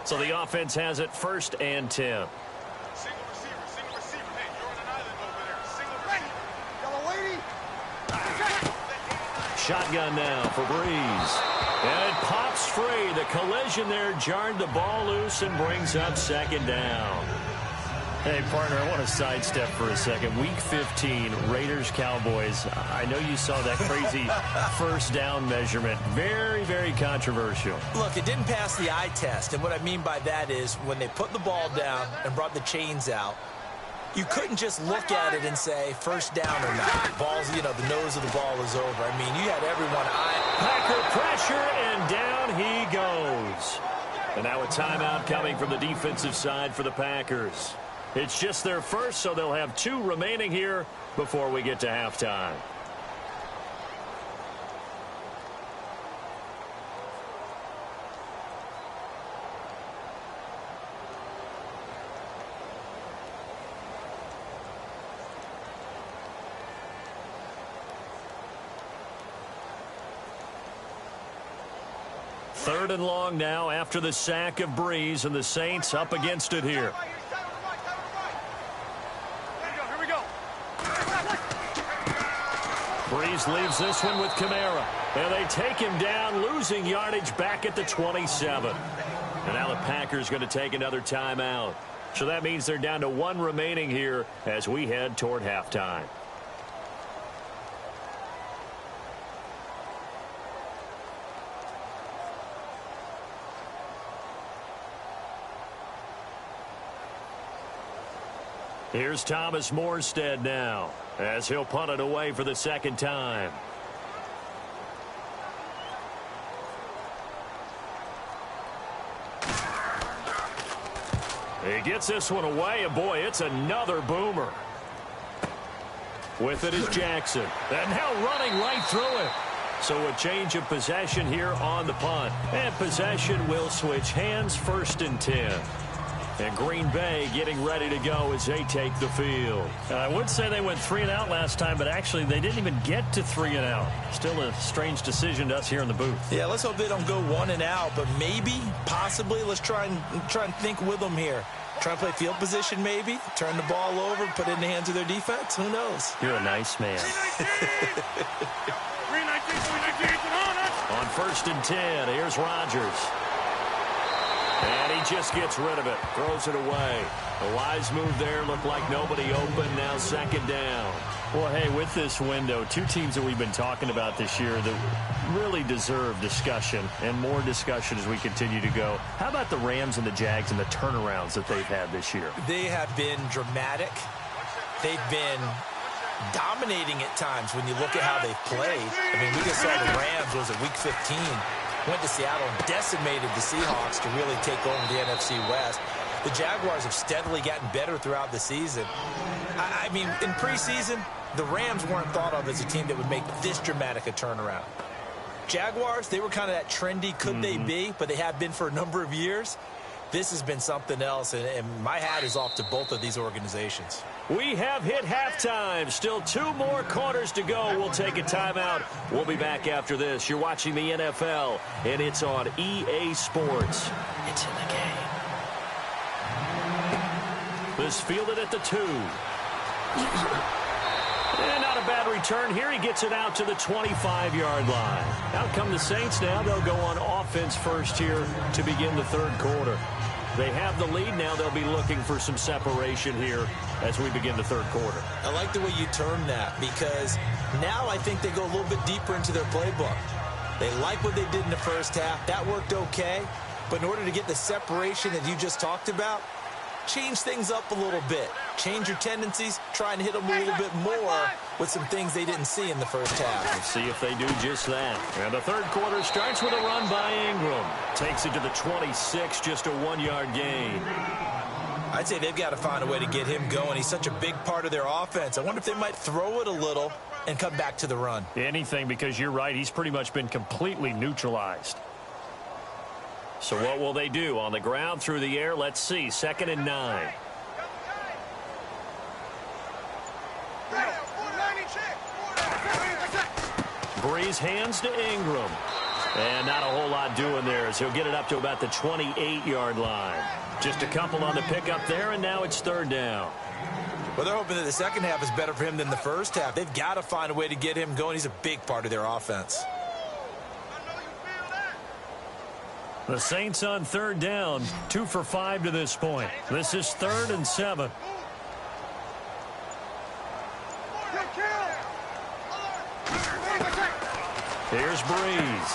So the offense has it 1st and 10. Single receiver. Hey, you're on an island over there. Single receiver. Yellow lady. Shotgun now for Breeze. And it pops free. The collision there jarred the ball loose and brings up 2nd down. Hey, partner, I want to sidestep for a second. Week 15, Raiders-Cowboys. I know you saw that crazy 1st down measurement. Very, very controversial. Look, it didn't pass the eye test, and what I mean by that is when they put the ball down and brought the chains out, you couldn't just look at it and say 1st down or not. Ball's, the nose of the ball is over. I mean, you had everyone Packer pressure, and down he goes. And now a timeout coming from the defensive side for the Packers. It's just their first, so they'll have 2 remaining here before we get to halftime. Third and long now after the sack of Breeze, and the Saints up against it here. Breeze leaves this one with Kamara. And they take him down, losing yardage back at the 27. And now the Packers going to take another timeout. So that means they're down to 1 remaining here as we head toward halftime. Here's Thomas Morstead now as he'll punt it away for the 2nd time. He gets this one away, and boy, it's another boomer. With it is Jackson, and now running right through it. So a change of possession here on the punt, and possession will switch hands, 1st and 10. And Green Bay getting ready to go as they take the field. I would say they went 3 and out last time, but actually they didn't even get to 3 and out. Still a strange decision to us here in the booth. Yeah, let's hope they don't go 1 and out, but maybe, possibly, let's try and think with them here. Try and play field position maybe, turn the ball over, put it in the hands of their defense. Who knows? You're a nice man. On 1st and 10, here's Rodgers. And he just gets rid of it, throws it away. A wise move there, looked like nobody open, now 2nd down. Well, hey, with this window, 2 teams that we've been talking about this year that really deserve discussion and more discussion as we continue to go. How about the Rams and the Jags and the turnarounds that they've had this year? They have been dramatic. They've been dominating at times when you look at how they've played. I mean, we just saw the Rams, was it week 15? Went to Seattle and decimated the Seahawks to really take over the NFC West. The Jaguars have steadily gotten better throughout the season. I mean, in preseason, the Rams weren't thought of as a team that would make this dramatic a turnaround. Jaguars, they were kind of that trendy could they be, but they have been for a number of years. This has been something else, and my hat is off to both of these organizations. We have hit halftime. Still 2 more quarters to go. We'll take a timeout. We'll be back after this. You're watching the NFL, and it's on EA Sports. It's in the game. This fielded at the 2. And not a bad return here. He gets it out to the 25-yard line. Out come the Saints now. They'll go on offense first here to begin the 3rd quarter. They have the lead. Now they'll be looking for some separation here as we begin the 3rd quarter. I like the way you term that because now I think they go a little bit deeper into their playbook. They like what they did in the first half. That worked okay. But in order to get the separation that you just talked about, change things up a little bit. Change your tendencies. Try and hit them a little bit more with some things they didn't see in the first half. Let's see if they do just that. And the 3rd quarter starts with a run by Ingram. Takes it to the 26, just a 1-yard gain. I'd say they've got to find a way to get him going. He's such a big part of their offense. I wonder if they might throw it a little and come back to the run. Anything, because you're right. He's pretty much been completely neutralized. So what will they do? On the ground, through the air, let's see. 2nd and 9. Breeze hands to Ingram. And not a whole lot doing there as he'll get it up to about the 28-yard line. Just a couple on the pickup there, and now it's third down. Well, they're hoping that the second half is better for him than the first half. They've got to find a way to get him going. He's a big part of their offense. The Saints on third down, 2 for 5 to this point. This is 3rd and 7. Here's Breeze.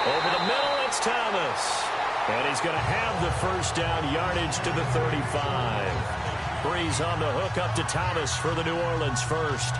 Over the middle, it's Thomas. And he's going to have the first down, yardage to the 35. Breeze on the hook up to Thomas for the New Orleans first.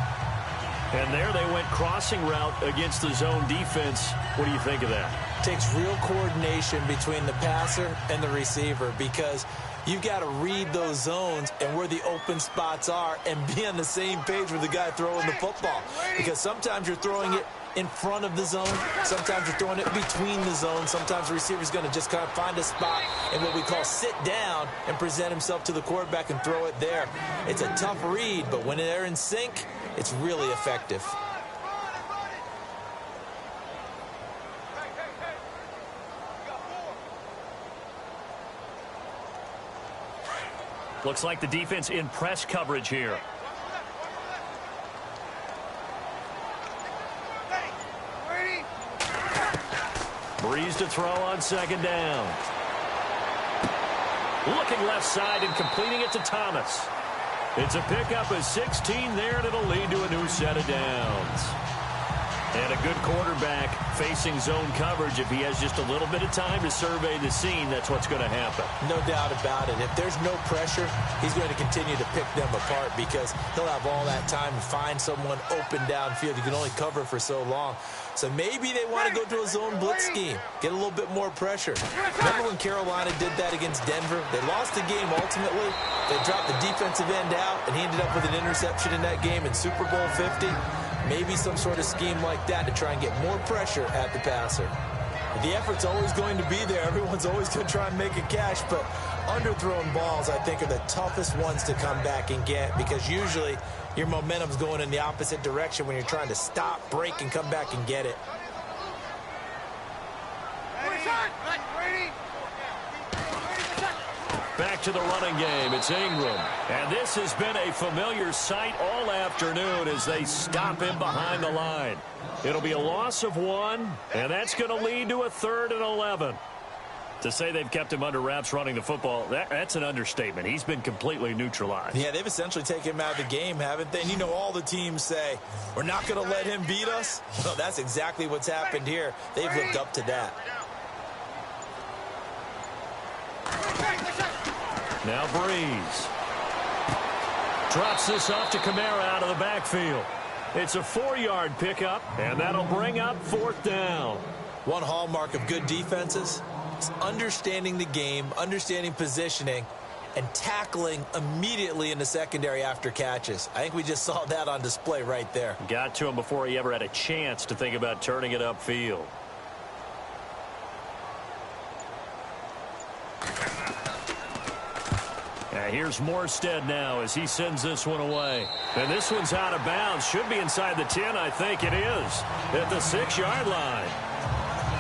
And there they went crossing route against the zone defense. What do you think of that? Takes real coordination between the passer and the receiver because you've got to read those zones and where the open spots are and be on the same page with the guy throwing the football. Because sometimes you're throwing it in front of the zone. Sometimes you're throwing it between the zones. Sometimes the receiver's going to just kind of find a spot and what we call sit down and present himself to the quarterback and throw it there. It's a tough read, but when they're in sync, it's really effective. Looks like the defense in press coverage here. Breeze to throw on second down. Looking left side and completing it to Thomas. It's a pickup of 16 there, and it'll lead to a new set of downs. And a good quarterback facing zone coverage. If he has just a little bit of time to survey the scene, that's what's going to happen. No doubt about it. If there's no pressure, he's going to continue to pick them apart because he'll have all that time to find someone open downfield. You can only cover for so long. So maybe they want to go to a zone blitz scheme, get a little bit more pressure. Remember when Carolina did that against Denver? They lost the game ultimately. They dropped the defensive end out, and he ended up with an interception in that game in Super Bowl 50. Maybe some sort of scheme like that to try and get more pressure at the passer. The effort's always going to be there. Everyone's always going to try and make a catch, but underthrown balls, I think, are the toughest ones to come back and get because usually your momentum's going in the opposite direction when you're trying to stop, break, and come back and get it. Back to the running game. It's Ingram. And this has been a familiar sight all afternoon as they stop him behind the line. It'll be a loss of 1, and that's going to lead to a 3rd and 11. To say they've kept him under wraps running the football, that's an understatement. He's been completely neutralized. Yeah, they've essentially taken him out of the game, haven't they? And you know all the teams say, we're not going to let him beat us. Well, that's exactly what's happened here. They've lived up to that. Now Breeze. Drops this off to Kamara out of the backfield. It's a 4-yard pickup, and that'll bring up 4th down. One hallmark of good defenses is understanding the game, understanding positioning, and tackling immediately in the secondary after catches. I think we just saw that on display right there. Got to him before he ever had a chance to think about turning it upfield. Here's Morstead now as he sends this one away. And this one's out of bounds. Should be inside the 10, I think it is. At the 6-yard line.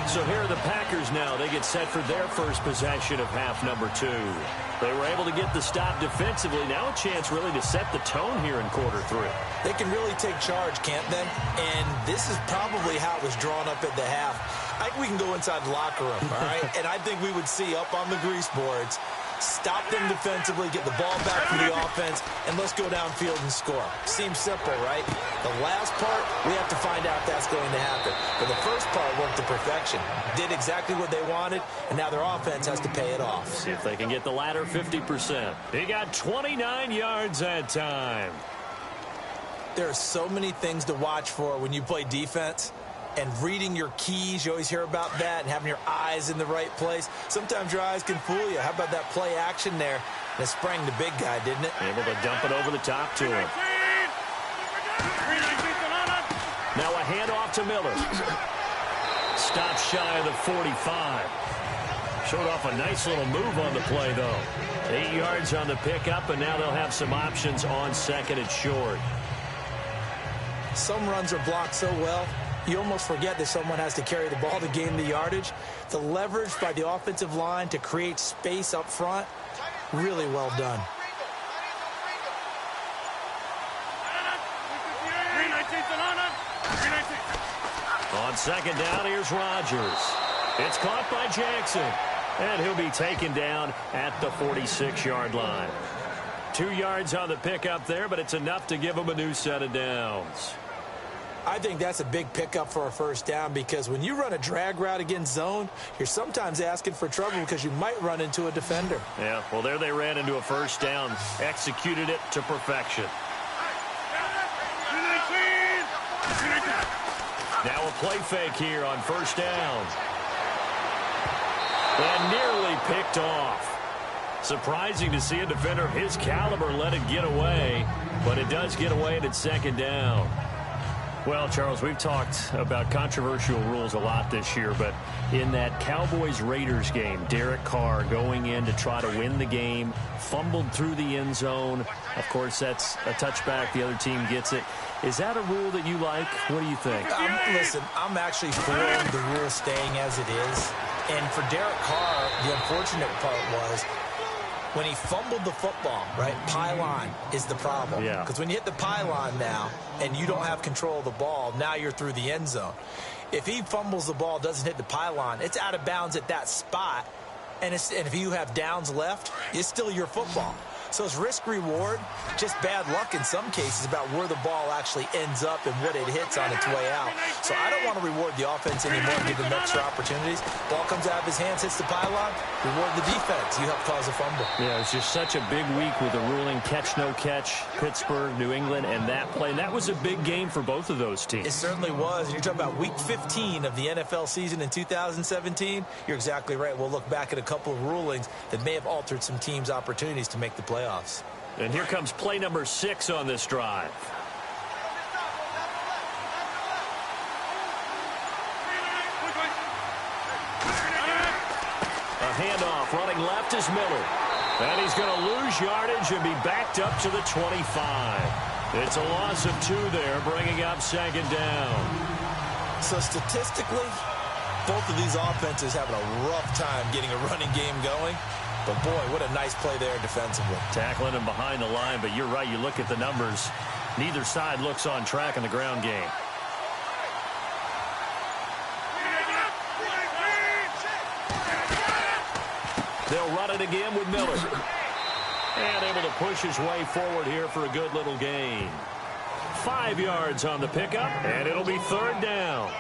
So here are the Packers now. They get set for their first possession of half number 2. They were able to get the stop defensively. Now a chance really to set the tone here in quarter 3. They can really take charge, can't they? And this is probably how it was drawn up at the half. I think we can go inside the locker room, all right? And I think we would see up on the grease boards, stop them defensively, get the ball back for the offense, and let's go downfield and score. Seems simple, right? The last part, we have to find out if that's going to happen. But the first part worked to perfection. Did exactly what they wanted, and now their offense has to pay it off. See if they can get the latter 50%. He got 29 yards that time. There are so many things to watch for when you play defense. And reading your keys, you always hear about that, and having your eyes in the right place. Sometimes your eyes can fool you. How about that play action there? And it sprang the big guy, didn't it? Able to dump it over the top to him. Now a handoff to Miller. Stopped shy of the 45. Showed off a nice little move on the play, though. 8 yards on the pickup, and now they'll have some options on second and short. Some runs are blocked so well, you almost forget that someone has to carry the ball to gain the yardage. The leverage by the offensive line to create space up front, really well done. On second down, here's Rodgers. It's caught by Jackson, and he'll be taken down at the 46-yard line. 2 yards on the pickup there, but it's enough to give him a new set of downs. I think that's a big pickup for a first down, because when you run a drag route against zone, you're sometimes asking for trouble because you might run into a defender. Yeah, well, there they ran into a first down, executed it to perfection. Now a play fake here on first down. And nearly picked off. Surprising to see a defender of his caliber let it get away, but it does get away and it's second down. Well, Charles, we've talked about controversial rules a lot this year, but in that Cowboys-Raiders game, Derek Carr going in to try to win the game, fumbled through the end zone. Of course, that's a touchback. The other team gets it. Is that a rule that you like? What do you think? Listen, I'm actually for the rule staying as it is. And for Derek Carr, the unfortunate part was when he fumbled the football, right? Pylon is the problem. Yeah. Because when you hit the pylon now and you don't have control of the ball, now you're through the end zone. If he fumbles the ball, doesn't hit the pylon, it's out of bounds at that spot. And if you have downs left, it's still your football. So it's risk-reward, just bad luck in some cases about where the ball actually ends up and what it hits on its way out. So I don't want to reward the offense anymore and give them extra opportunities. Ball comes out of his hands, hits the pylon, reward the defense. You help cause a fumble. Yeah, it's just such a big week with the ruling catch, no catch, Pittsburgh, New England, and that play. And that was a big game for both of those teams. It certainly was. And you're talking about week 15 of the NFL season in 2017. You're exactly right. We'll look back at a couple of rulings that may have altered some teams' opportunities to make the playoffs. And here comes play number 6 on this drive. A handoff running left is Miller. And he's going to lose yardage and be backed up to the 25. It's a loss of 2 there, bringing up second down. So statistically, both of these offenses having a rough time getting a running game going. But, boy, what a nice play there defensively. Tackling him behind the line, but you're right. You look at the numbers. Neither side looks on track in the ground game. They'll run it again with Miller. And able to push his way forward here for a good little gain. 5 yards on the pickup, and it'll be third down.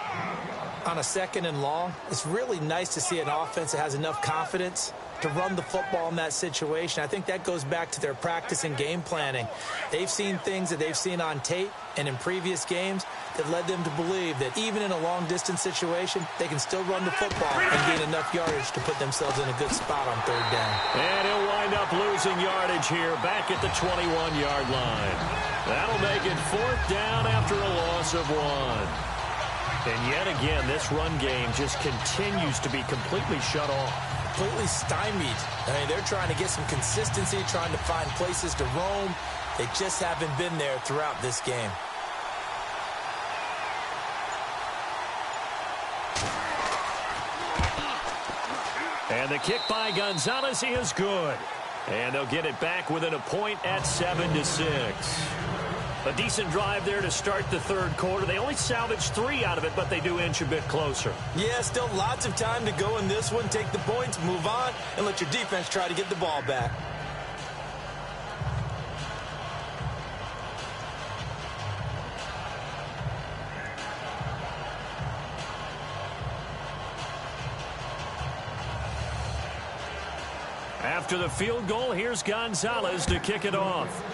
On a second and long, it's really nice to see an offense that has enough confidence to run the football in that situation. I think that goes back to their practice and game planning. They've seen things that they've seen on tape and in previous games that led them to believe that even in a long-distance situation, they can still run the football and gain enough yardage to put themselves in a good spot on third down. And he'll wind up losing yardage here back at the 21-yard line. That'll make it fourth down after a loss of 1. And yet again, this run game just continues to be completely shut off. Completely stymied. I mean, they're trying to get some consistency, trying to find places to roam. They just haven't been there throughout this game. And the kick by Gonzalez is good. And they'll get it back within a point at 7-6. A decent drive there to start the third quarter. They only salvaged 3 out of it, but they do inch a bit closer. Yeah, still lots of time to go in this one. Take the points, move on, and let your defense try to get the ball back. After the field goal, here's Gonzalez to kick it off.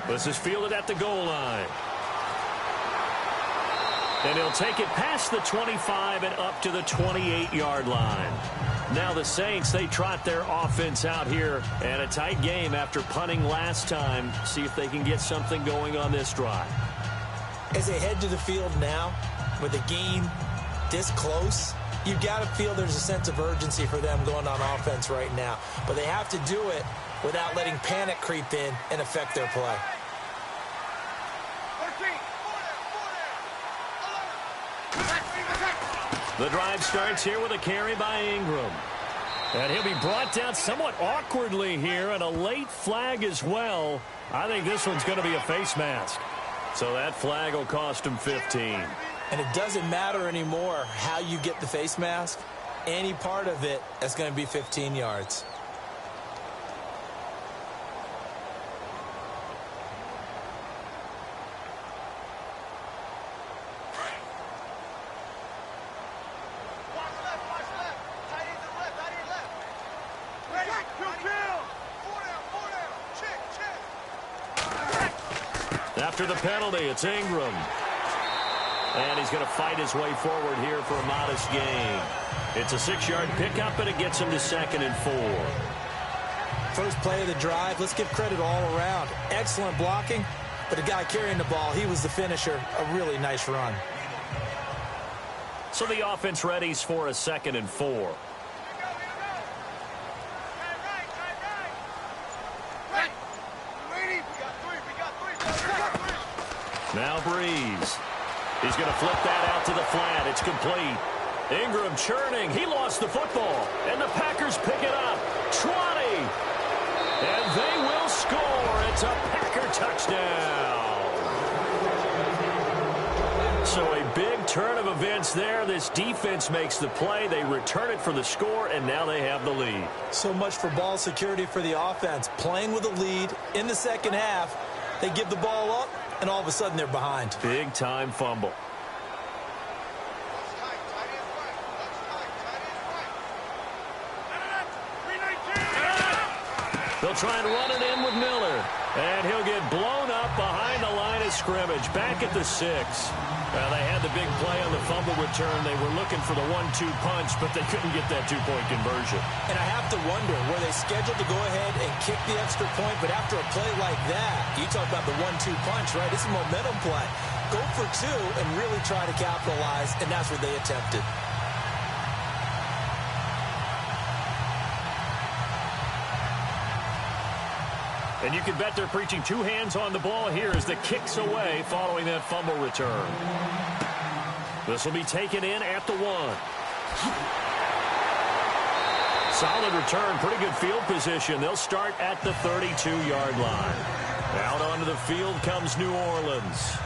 This is fielded at the goal line. And he'll take it past the 25 and up to the 28-yard line. Now the Saints, they trot their offense out here. And a tight game after punting last time. See if they can get something going on this drive. As they head to the field now, with the game this close, you've got to feel there's a sense of urgency for them going on offense right now. But they have to do it without letting panic creep in and affect their play. The drive starts here with a carry by Ingram. And he'll be brought down somewhat awkwardly here, and a late flag as well. I think this one's going to be a face mask. So that flag will cost him 15. And it doesn't matter anymore how you get the face mask. Any part of it is going to be 15 yards. After the penalty, it's Ingram. And he's going to fight his way forward here for a modest gain. It's a 6-yard pickup, and it gets him to 2nd and 4. First play of the drive, let's give credit all around. Excellent blocking, but the guy carrying the ball, he was the finisher. A really nice run. So the offense readies for a 2nd and 4. Now Breeze. He's going to flip that out to the flat. It's complete. Ingram churning. He lost the football. And the Packers pick it up. 20. And they will score. It's a Packer touchdown. So a big turn of events there. This defense makes the play. They return it for the score, and now they have the lead. So much for ball security for the offense. Playing with a lead in the second half. They give the ball up, and all of a sudden they're behind. Big time fumble. They'll try and run it in with Miller. And he'll get blown up behind the line of scrimmage. Back at the 6. They had the big play on the fumble return. They were looking for the 1-2 punch, but they couldn't get that 2-point conversion. And I have to wonder, were they scheduled to go ahead and kick the extra point? But after a play like that, you talk about the 1-2 punch, right? It's a momentum play. Go for 2 and really try to capitalize, and that's what they attempted. And you can bet they're preaching 2 hands on the ball here as the kick's away following that fumble return. This will be taken in at the 1. Solid return, pretty good field position. They'll start at the 32-yard line. Out onto the field comes New Orleans.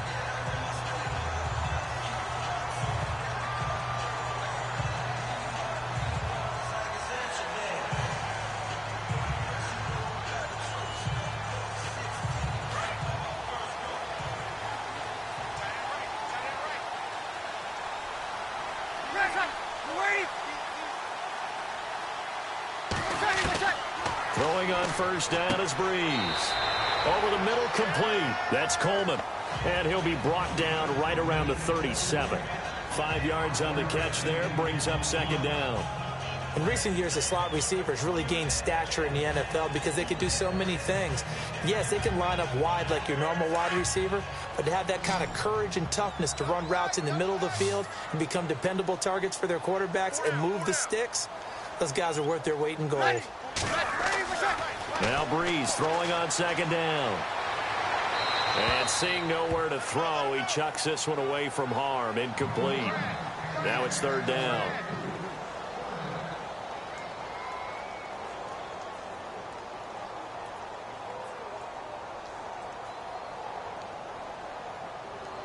Throwing on first down is Breeze. Over the middle, complete. That's Coleman. And he'll be brought down right around the 37. 5 yards on the catch there, brings up 2nd down. In recent years, the slot receivers really gained stature in the NFL because they can do so many things. Yes, they can line up wide like your normal wide receiver, but to have that kind of courage and toughness to run routes in the middle of the field and become dependable targets for their quarterbacks and move the sticks, those guys are worth their weight in gold. Now Breeze throwing on 2nd down. And seeing nowhere to throw, he chucks this one away from harm. Incomplete. Now it's 3rd down.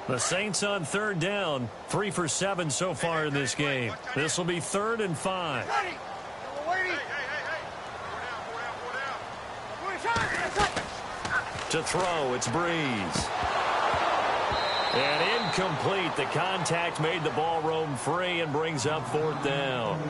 The Saints on 3rd down. 3 for 7 so far in this game. This will be 3rd and 5. To throw, it's Breeze. And incomplete. The contact made the ball roam free and brings up 4th down.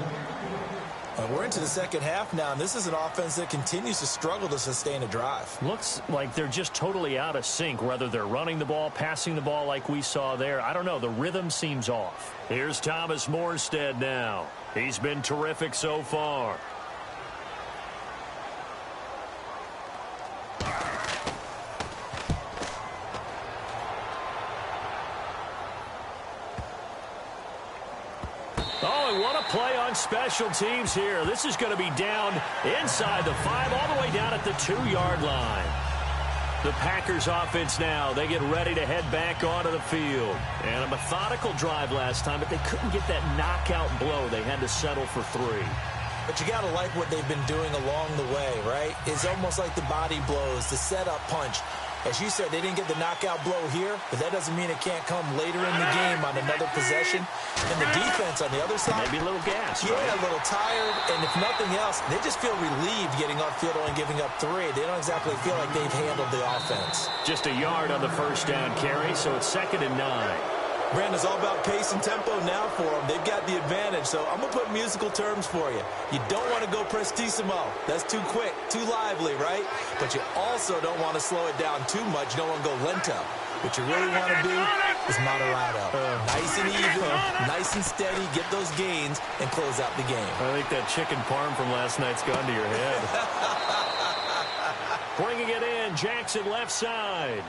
We're into the second half now, and this is an offense that continues to struggle to sustain a drive. Looks like they're just totally out of sync, whether they're running the ball, passing the ball like we saw there. I don't know. The rhythm seems off. Here's Thomas Morstead now. He's been terrific so far. Oh, and what a play on special teams here. This is going to be down inside the 5, all the way down at the 2-yard line. The Packers offense now. They get ready to head back onto the field. And a methodical drive last time, but they couldn't get that knockout blow. They had to settle for 3. But you got to like what they've been doing along the way, right? It's almost like the body blows, the setup punch. As you said, they didn't get the knockout blow here, but that doesn't mean it can't come later in the game on another possession. And the defense on the other side, maybe a little gas, yeah, right? A little tired. And if nothing else, they just feel relieved getting upfield only giving up 3. They don't exactly feel like they've handled the offense. Just a yard on the first down carry, so it's 2nd and 9. Brandon's all about pace and tempo now for them. They've got the advantage, so I'm going to put musical terms for you. You don't want to go prestissimo. That's too quick, too lively, right? But you also don't want to slow it down too much. You don't want to go lento. What you really want to do is moderado. Nice and even, nice and steady, get those gains, and close out the game. I think that chicken parm from last night's gone to your head. Bringing it in, Jackson left side.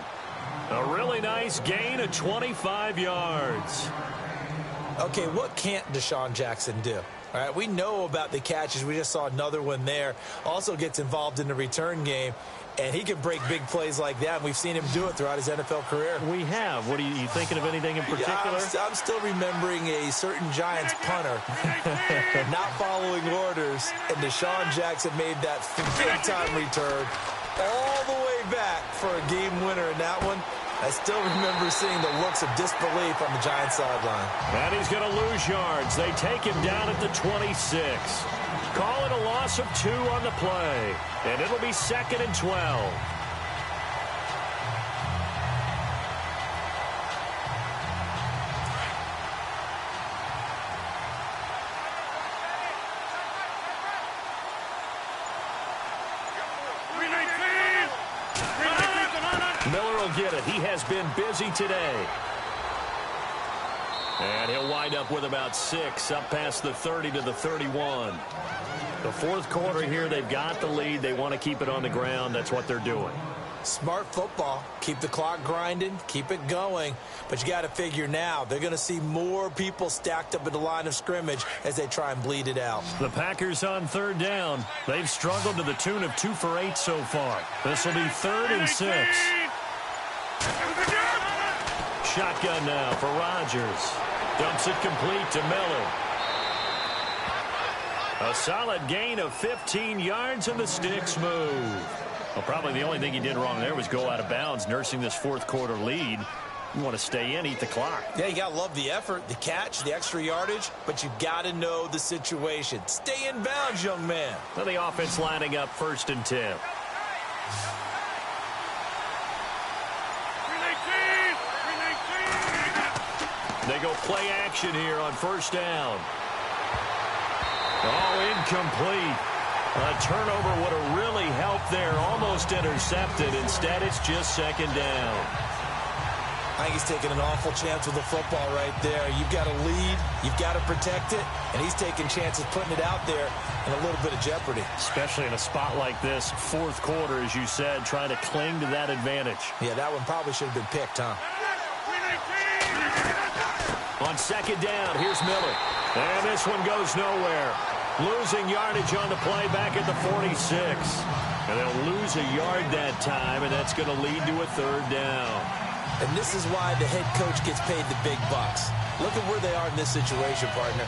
A really nice gain of 25 yards. Okay, what can't Deshaun Jackson do? All right, we know about the catches. We just saw another one there. Also gets involved in the return game, and he can break big plays like that. And we've seen him do it throughout his NFL career. We have. What are you thinking of anything in particular? Yeah, I'm still remembering a certain Giants punter not following orders, and Deshaun Jackson made that big-time return all the way back for a game winner in that one. I still remember seeing the looks of disbelief on the Giants sideline. And he's going to lose yards. They take him down at the 26. Call it a loss of 2 on the play. And it'll be 2nd and 12. Miller will get it. He has been busy today. And he'll wind up with about 6 up past the 30 to the 31. The 4th quarter here, they've got the lead. They want to keep it on the ground. That's what they're doing. Smart football. Keep the clock grinding. Keep it going. But you got to figure now, they're going to see more people stacked up at the line of scrimmage as they try and bleed it out. The Packers on 3rd down. They've struggled to the tune of 2 for 8 so far. This will be 3rd and 6. Shotgun now for Rodgers. Dumps it complete to Miller. A solid gain of 15 yards, and the sticks move. Well, probably the only thing he did wrong there was go out of bounds, nursing this 4th quarter lead. You want to stay in, eat the clock. Yeah, you got to love the effort, the catch, the extra yardage, but you got to know the situation. Stay in bounds, young man. Well, the offense lining up 1st and 10. They go play action here on 1st down. Oh, incomplete. A turnover would have really helped there. Almost intercepted. Instead, it's just 2nd down. I think he's taking an awful chance with the football right there. You've got to lead. You've got to protect it. And he's taking chances putting it out there in a little bit of jeopardy. Especially in a spot like this, 4th quarter, as you said, trying to cling to that advantage. Yeah, that one probably should have been picked, huh? On 2nd down, here's Miller. And this one goes nowhere. Losing yardage on the play back at the 46. And they'll lose a yard that time, and that's going to lead to a 3rd down. And this is why the head coach gets paid the big bucks. Look at where they are in this situation, partner.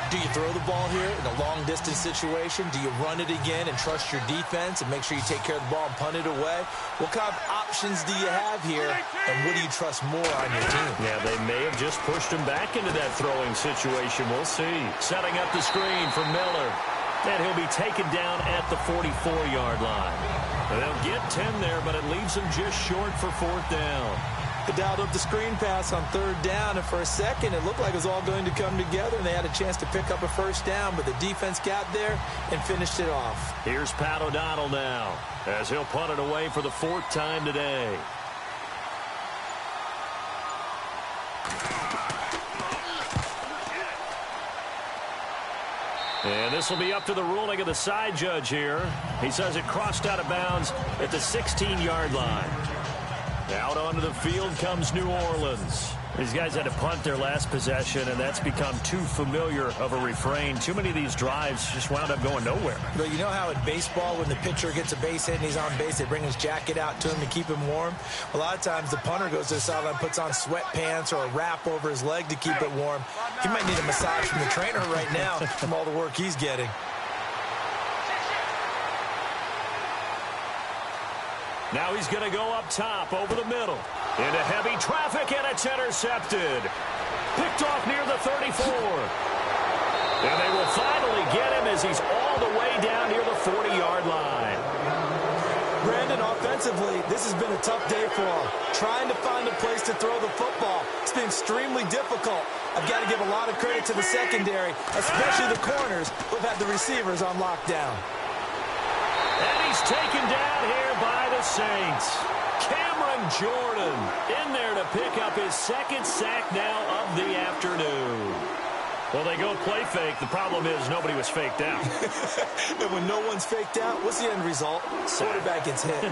Do you throw the ball here in a long-distance situation? Do you run it again and trust your defense and make sure you take care of the ball and punt it away? What kind of options do you have here, and what do you trust more on your team? Yeah, they may have just pushed him back into that throwing situation. We'll see. Setting up the screen for Miller. And he'll be taken down at the 44-yard line. And they'll get 10 there, but it leaves them just short for 4th down. They dialed up the screen pass on 3rd down, and for a second it looked like it was all going to come together, and they had a chance to pick up a 1st down, but the defense got there and finished it off. Here's Pat O'Donnell now, as he'll punt it away for the 4th time today. And this will be up to the ruling of the side judge here. He says it crossed out of bounds at the 16-yard line. Out onto the field comes New Orleans. These guys had to punt their last possession, and that's become too familiar of a refrain. Too many of these drives just wound up going nowhere. But you know how in baseball, when the pitcher gets a base hit and he's on base, they bring his jacket out to him to keep him warm? A lot of times the punter goes to the sideline, puts on sweatpants or a wrap over his leg to keep it warm. He might need a massage from the trainer right now from all the work he's getting. Now he's going to go up top over the middle. Into heavy traffic, and it's intercepted. Picked off near the 34. And they will finally get him as he's all the way down near the 40-yard line. Brandon, offensively, this has been a tough day for him. Trying to find a place to throw the football. It's been extremely difficult. I've got to give a lot of credit to the secondary, especially the corners who've had the receivers on lockdown. And he's taken down here by the Saints. Cameron Jordan in there to pick up his second sack now of the afternoon. Well, they go play fake. The problem is nobody was faked out. And when no one's faked out, what's the end result? Quarterback gets hit.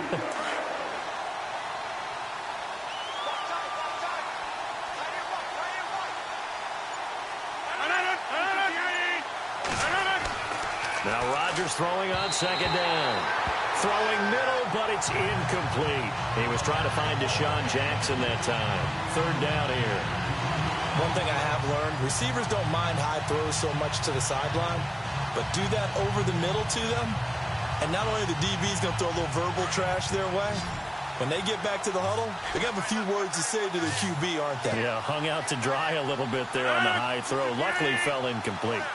Now Rodgers throwing on second down. Throwing middle, but it's incomplete. He was trying to find Deshaun Jackson that time. Third down here. One thing I have learned, receivers don't mind high throws so much to the sideline, but do that over the middle to them, and not only the DB's going to throw a little verbal trash their way, when they get back to the huddle, they have a few words to say to their QB, aren't they? Yeah, hung out to dry a little bit there on the high throw. Luckily fell incomplete.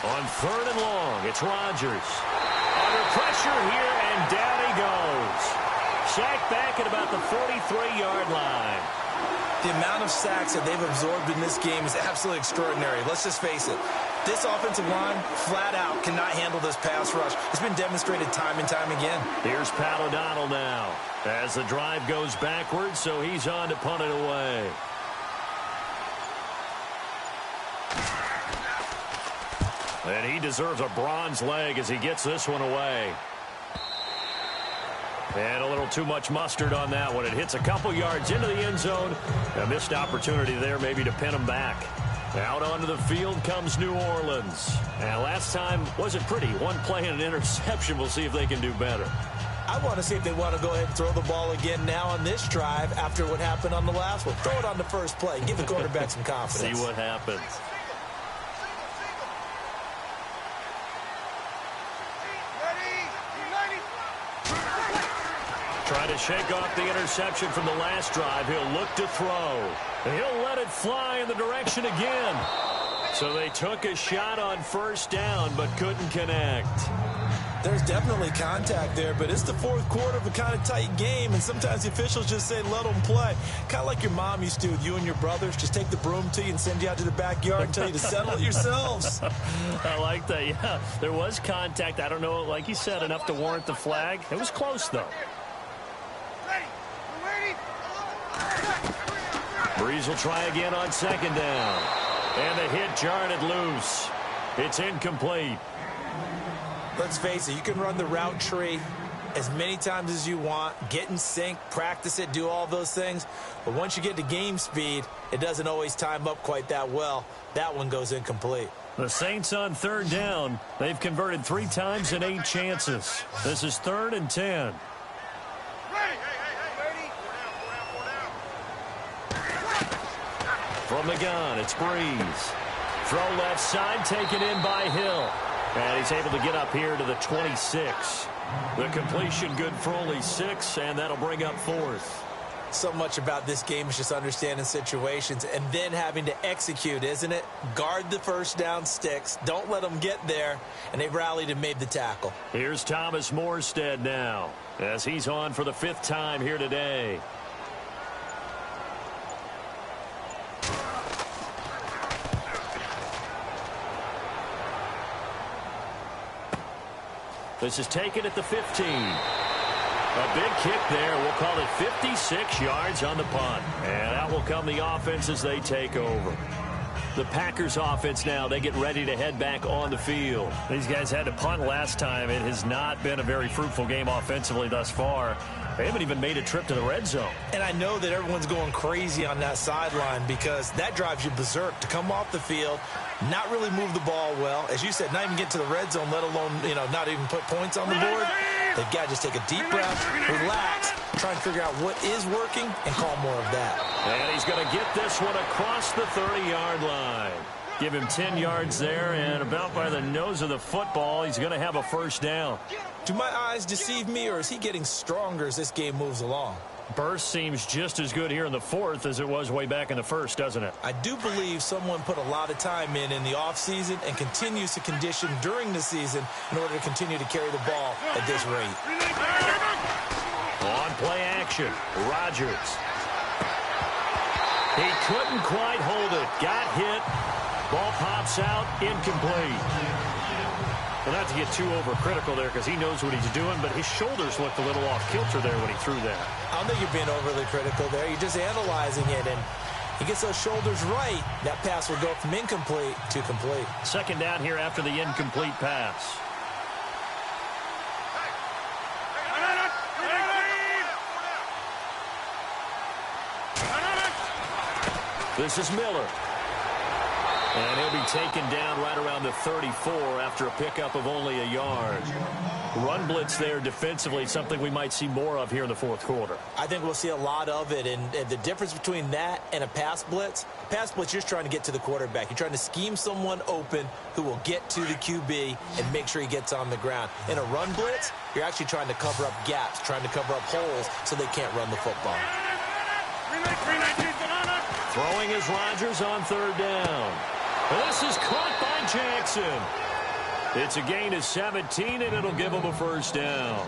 On third and long, it's Rodgers. Under pressure here, and down he goes. Sacked back at about the 43-yard line. The amount of sacks that they've absorbed in this game is absolutely extraordinary. Let's just face it. This offensive line, flat out, cannot handle this pass rush. It's been demonstrated time and time again. Here's Pat O'Donnell now as the drive goes backwards, so he's on to punt it away. And he deserves a bronze leg as he gets this one away. And a little too much mustard on that one. It hits a couple yards into the end zone. A missed opportunity there maybe to pin him back. Out onto the field comes New Orleans. And last time wasn't pretty. One play and an interception. We'll see if they can do better. I want to see if they want to go ahead and throw the ball again now on this drive after what happened on the last one. Throw it on the first play. Give the quarterback some confidence. See what happens. Trying to shake off the interception from the last drive. He'll look to throw. And he'll let it fly in the direction again. So they took a shot on first down but couldn't connect. There's definitely contact there, but it's the fourth quarter of a kind of tight game, and sometimes the officials just say, let them play. Kind of like your mom used to with you and your brothers. Just take the broom to you and send you out to the backyard and tell you to settle it yourselves. I like that, yeah. There was contact. I don't know, like you said, enough to warrant the flag. It was close, though. Breeze will try again on second down. And the hit jarred it loose. It's incomplete. Let's face it, you can run the route tree as many times as you want, get in sync, practice it, do all those things. But once you get to game speed, it doesn't always time up quite that well. That one goes incomplete. The Saints on third down. They've converted 3 times in 8 chances. This is 3rd and 10. From the gun, it's Breeze. Throw left side, taken in by Hill. And he's able to get up here to the 26. The completion good for only 6, and that'll bring up 4th. So much about this game is just understanding situations and then having to execute, isn't it? Guard the first down sticks. Don't let them get there. And they rallied and made the tackle. Here's Thomas Morstead now as he's on for the 5th time here today. This is taken at the 15. A big kick there. We'll call it 56 yards on the punt. And out will come the offense as they take over. The Packers offense now, they get ready to head back on the field. These guys had to punt last time. It has not been a very fruitful game offensively thus far. They haven't even made a trip to the red zone. And I know that everyone's going crazy on that sideline because that drives you berserk to come off the field, not really move the ball well. As you said, not even get to the red zone, let alone, not even put points on the board. They've got to just take a deep breath, relax, try and figure out what is working, and call more of that. And he's going to get this one across the 30-yard line. Give him 10 yards there, and about by the nose of the football, he's going to have a first down. Do my eyes deceive me, or is he getting stronger as this game moves along? Burst seems just as good here in the fourth as it was way back in the first, doesn't it? I do believe someone put a lot of time in the offseason and continues to condition during the season in order to continue to carry the ball at this rate. On play action, Rodgers. He couldn't quite hold it. Got hit. Ball pops out, incomplete. Well, not to get too overcritical there because he knows what he's doing, but his shoulders looked a little off kilter there when he threw that. I don't think you're being overly critical there. You're just analyzing it, and he gets those shoulders right. That pass will go from incomplete to complete. Second down here after the incomplete pass. This is Miller. And he'll be taken down right around the 34 after a pickup of only a yard. Run blitz there defensively, something we might see more of here in the fourth quarter. I think we'll see a lot of it, and the difference between that and a pass blitz, you're just trying to get to the quarterback. You're trying to scheme someone open who will get to the QB and make sure he gets on the ground. In a run blitz, you're actually trying to cover up gaps, trying to cover up holes so they can't run the football. Throwing is Rodgers on third down. This is caught by Jackson. It's a gain of 17, and it'll give him a first down.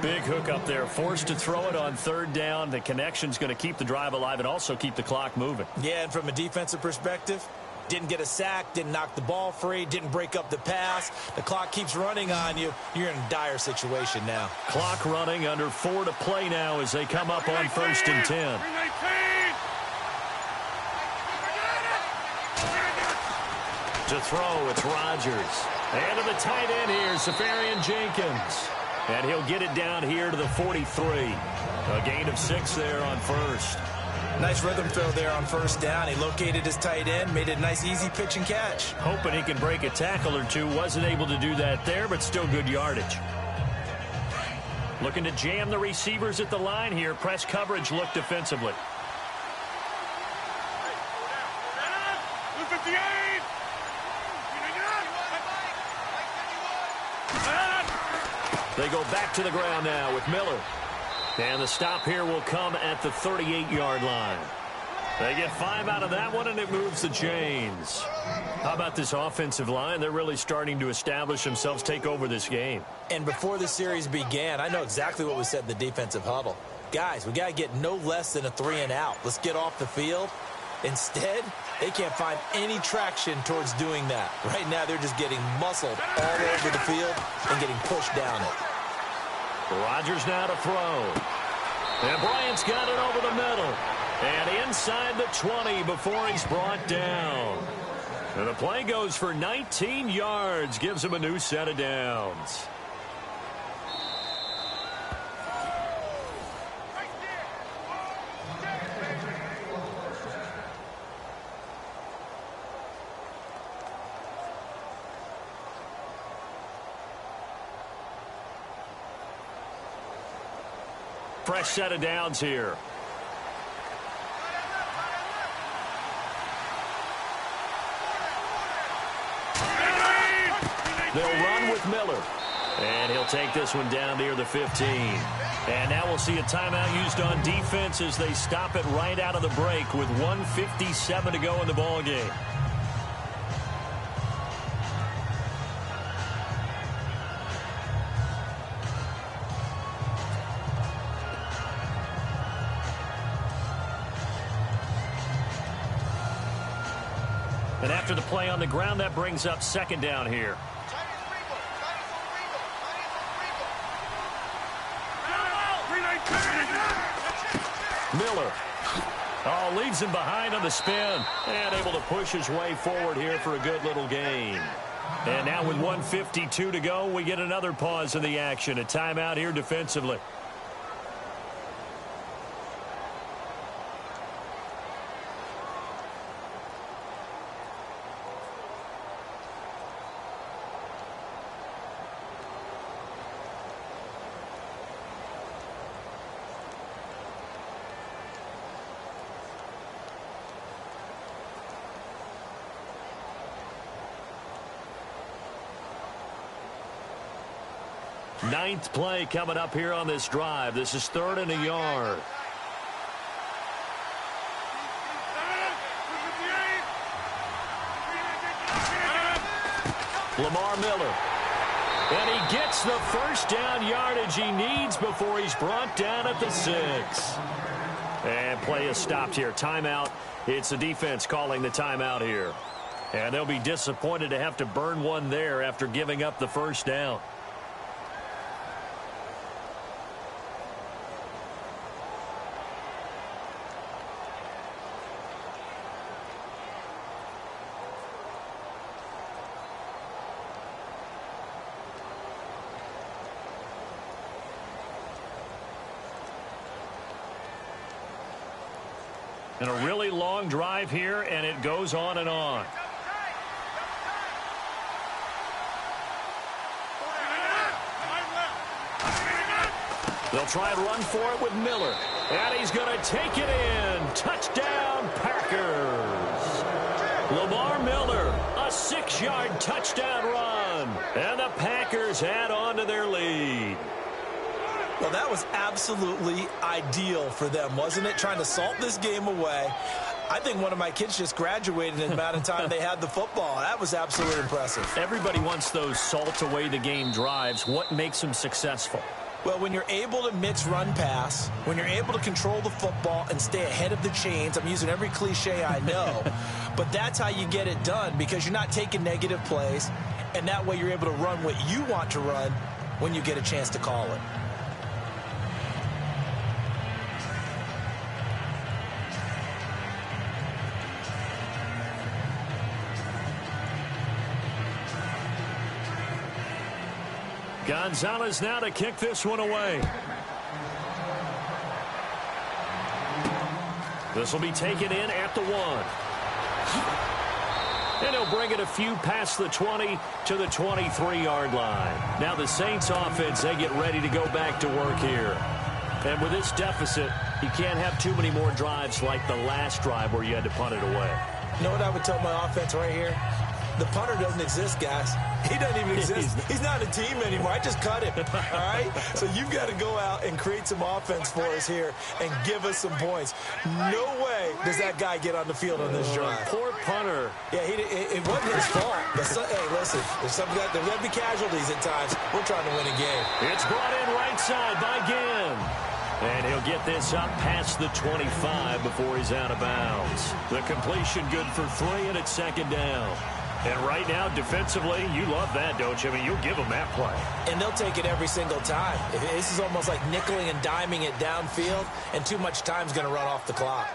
Big hook up there, forced to throw it on third down. The connection's going to keep the drive alive and also keep the clock moving. Yeah, and from a defensive perspective, didn't get a sack, didn't knock the ball free, didn't break up the pass. The clock keeps running on you. You're in a dire situation now. Clock running, under 4 to play now as they come up on 1st and 10. To throw, it's Rodgers. And to the tight end here, Safarian Jenkins. And he'll get it down here to the 43. A gain of 6 there on first. Nice rhythm throw there on first down. He located his tight end, made it a nice, easy pitch and catch. Hoping he can break a tackle or two. Wasn't able to do that there, but still good yardage. Looking to jam the receivers at the line here. Press coverage look defensively. They go back to the ground now with Miller. And the stop here will come at the 38-yard line. They get 5 out of that one, and it moves the chains. How about this offensive line? They're really starting to establish themselves, take over this game. And before the series began, I know exactly what we said in the defensive huddle. Guys, we got to get no less than a 3-and-out. Let's get off the field. Instead, they can't find any traction towards doing that. Right now, they're just getting muscled all over the field and getting pushed down it. Rodgers now to throw. And Bryant's got it over the middle. And inside the 20 before he's brought down. And the play goes for 19 yards. Gives him a new set of downs. Fresh set of downs here. They'll run with Miller. And he'll take this one down near the 15. And now we'll see a timeout used on defense as they stop it right out of the break with 1:57 to go in the ballgame. And after the play on the ground, that brings up second down here. Miller. Oh, leaves him behind on the spin. And able to push his way forward here for a good little gain. And now with 1:52 to go, we get another pause in the action. A timeout here defensively. Ninth play coming up here on this drive. This is 3rd and a yard. Lamar Miller. And he gets the first down yardage he needs before he's brought down at the 6. And play is stopped here. Timeout. It's the defense calling the timeout here. And they'll be disappointed to have to burn one there after giving up the first down. And a really long drive here, and it goes on and on. They'll try and run for it with Miller. And he's going to take it in. Touchdown, Packers. Lamar Miller, a 6-yard touchdown run. And the Packers add on to their lead. Well, that was absolutely ideal for them, wasn't it? Trying to salt this game away. I think one of my kids just graduated in the amount of time they had the football. That was absolutely impressive. Everybody wants those salt away the game drives. What makes them successful? Well, when you're able to mix run-pass, when you're able to control the football and stay ahead of the chains, I'm using every cliche I know, but that's how you get it done because you're not taking negative plays, and that way you're able to run what you want to run when you get a chance to call it. Gonzalez now to kick this one away. This will be taken in at the 1. And he'll bring it a few past the 20 to the 23-yard line. Now the Saints offense, they get ready to go back to work here. And with this deficit, you can't have too many more drives like the last drive where you had to punt it away. You know what I would tell my offense right here? The punter doesn't exist, guys. He doesn't even exist. He's not a team anymore. I just cut him, all right? So you've got to go out and create some offense for us here and give us some points. No way does that guy get on the field on this drive. Poor punter. Yeah, it wasn't his fault. But hey, listen, there's got to be casualties at times. We're trying to win a game. It's brought in right side by Ginn. And he'll get this up past the 25 before he's out of bounds. The completion good for 3, and it's 2nd down. And right now, defensively, you love that, don't you? I mean, you'll give them that play. And they'll take it every single time. This is almost like nickeling and diming it downfield, and too much time's going to run off the clock.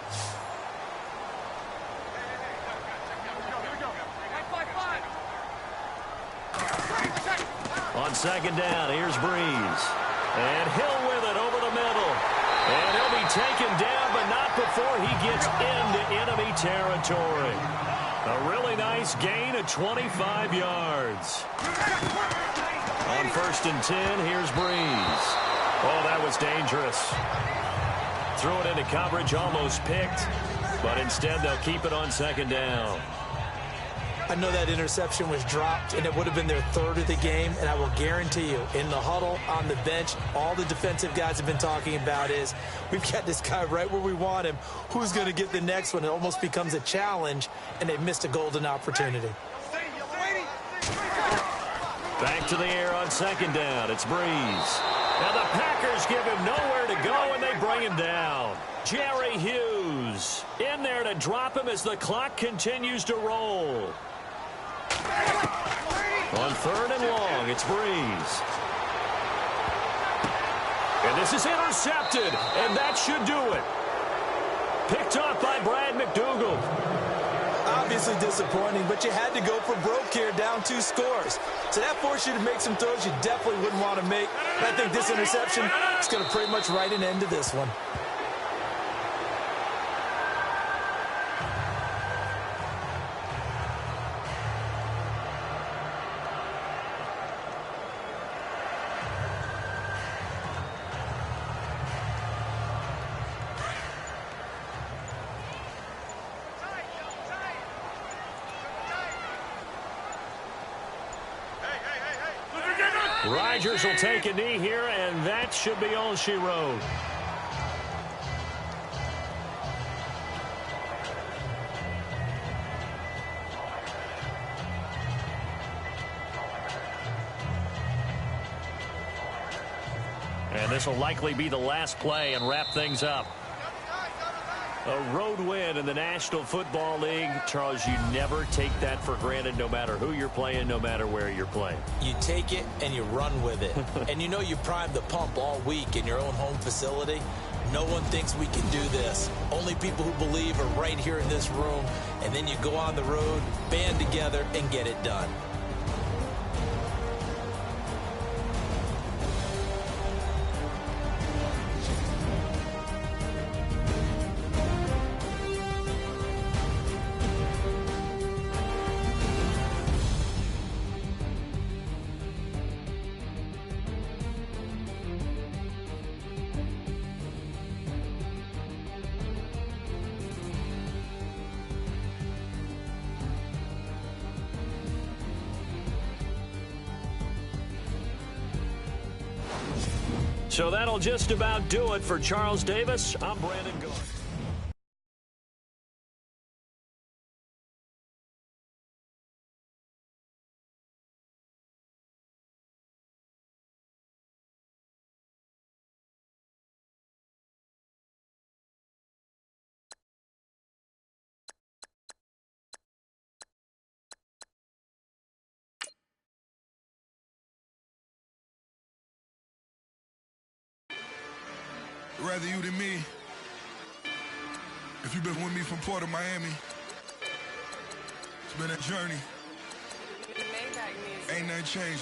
On 2nd down, here's Breeze. And Hill with it over the middle. And he'll be taken down, but not before he gets into enemy territory. A really nice gain of 25 yards. On 1st and 10, here's Breeze. Oh, that was dangerous. Threw it into coverage, almost picked. But instead, they'll keep it on 2nd down. I know that interception was dropped, and it would have been their 3rd of the game, and I will guarantee you, in the huddle, on the bench, all the defensive guys have been talking about is, we've got this guy right where we want him. Who's going to get the next one? It almost becomes a challenge, and they've missed a golden opportunity. Back to the air on 2nd down. It's Breeze. Now the Packers give him nowhere to go, and they bring him down. Jerry Hughes in there to drop him as the clock continues to roll. On 3rd and long, it's Breeze. And this is intercepted, and that should do it. Picked off by Brad McDougal. Obviously disappointing, but you had to go for broke here, down 2 scores. So that forced you to make some throws you definitely wouldn't want to make. And I think this interception is going to pretty much write an end to this one. Rodgers will take a knee here, and that should be all she wrote. And this will likely be the last play and wrap things up. A road win in the National Football League. Charles, you never take that for granted, no matter who you're playing, no matter where you're playing. You take it and you run with it. And you know you primed the pump all week in your own home facility. No one thinks we can do this. Only people who believe are right here in this room. And then you go on the road, band together, and get it done. So that'll just about do it for Charles Davis. I'm Brandon Gardner. Rather you than me. If you've been with me from Port of Miami, it's been a journey. Ain't nothing changed.